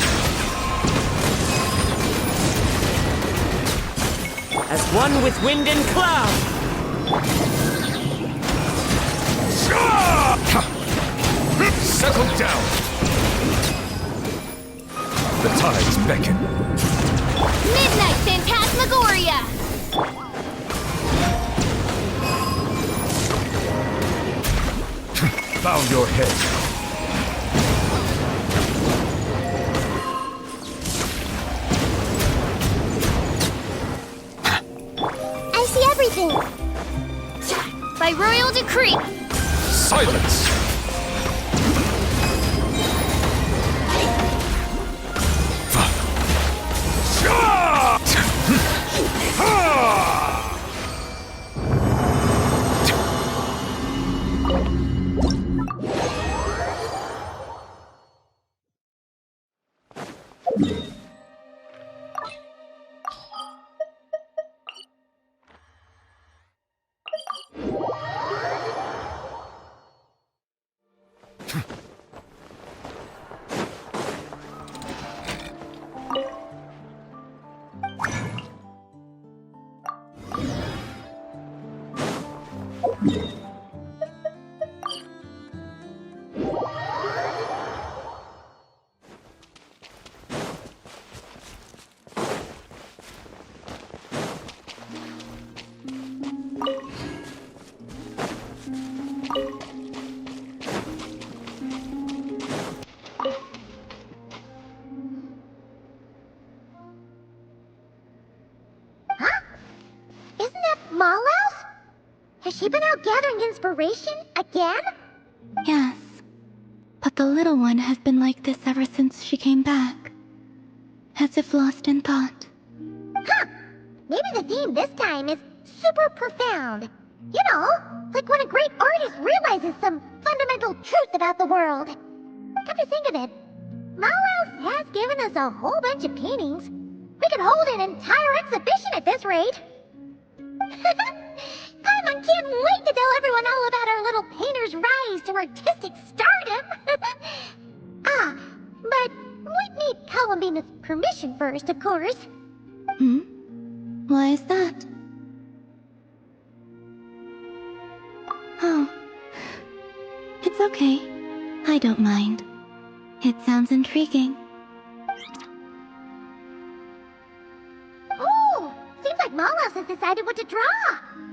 As one with wind and cloud. Settle down. The tides beckon. Midnight Phantasmagoria! Bow your head. I see everything! By royal decree! Silence! Mallow? Has she been out gathering inspiration again? Yes. But the little one has been like this ever since she came back. As if lost in thought. Huh! Maybe the theme this time is super profound. You know, like when a great artist realizes some fundamental truth about the world. Come to think of it, Mallow has given us a whole bunch of paintings. We could hold an entire exhibition at this rate. Paimon can't wait to tell everyone all about our little painter's rise to artistic stardom. But we'd need Columbina's permission first, of course. Why is that? Oh. It's okay. I don't mind. It sounds intriguing. Oh! Seems like Mallow has decided what to draw!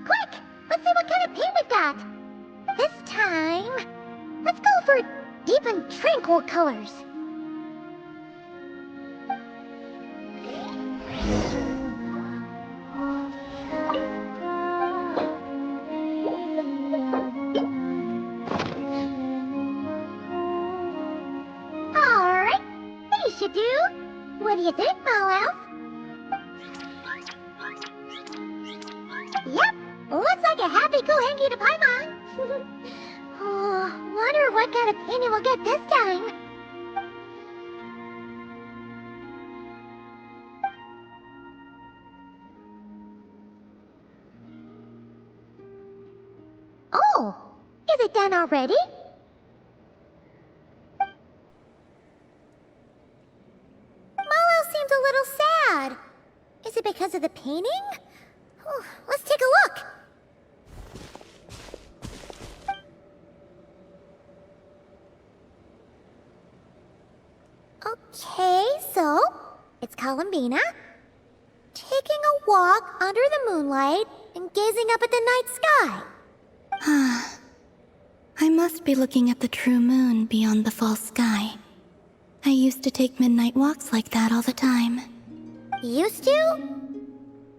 Quick! Let's see what kind of paint we've got! This time... let's go for deep and tranquil colors. Alright, these should do. What do you think, Mallow? Yep, looks like a happy go-hanky to Paimon. Oh, wonder what kind of painting we'll get this time. Oh, is it done already? Mallow seems a little sad. Is it because of the painting? Oh, let's take a look. Okay, so it's Columbina taking a walk under the moonlight and gazing up at the night sky. I must be looking at the true moon beyond the false sky. I used to take midnight walks like that all the time. Used to?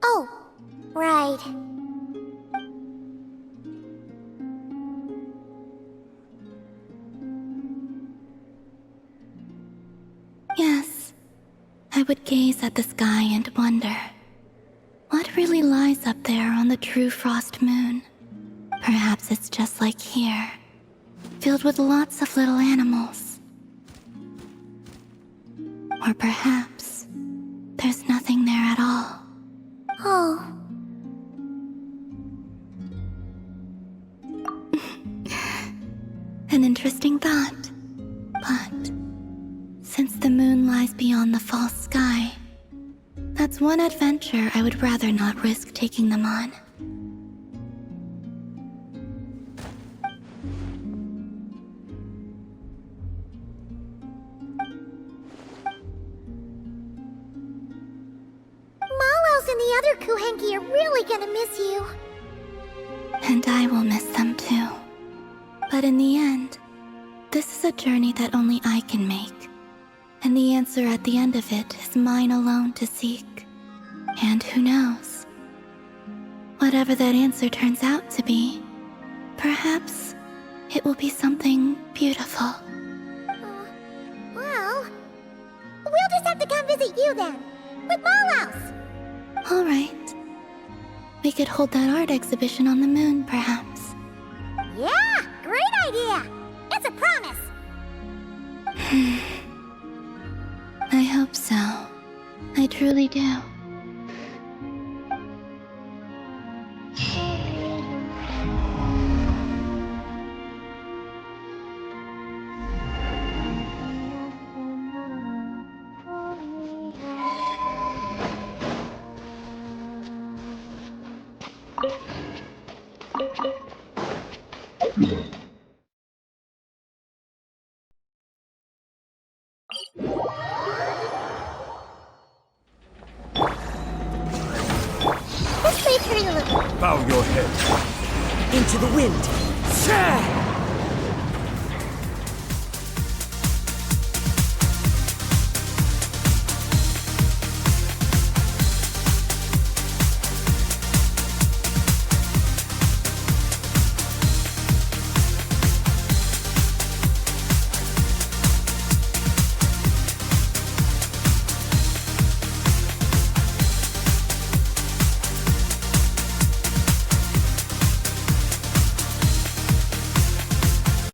Oh, right. Yes. I would gaze at the sky and wonder, what really lies up there on the true frost moon? Perhaps it's just like here, filled with lots of little animals. Or perhaps there's nothing there at all. Oh. An interesting interesting thought. But since the moon lies beyond the false sky, that's one adventure I would rather not risk taking them on. Molos and the other Kuhenki are really gonna miss you. And I will miss them too. But in the end, this is a journey that only I can make. And the answer at the end of it is mine alone to seek. And who knows? Whatever that answer turns out to be, perhaps it will be something beautiful. Well, we'll just have to come visit you then, with Molos. All right. We could hold that art exhibition on the moon, perhaps. Yeah, great idea. It's a promise. I hope so. I truly do. This way, turn a little. Bow your head. Into the wind. Shah!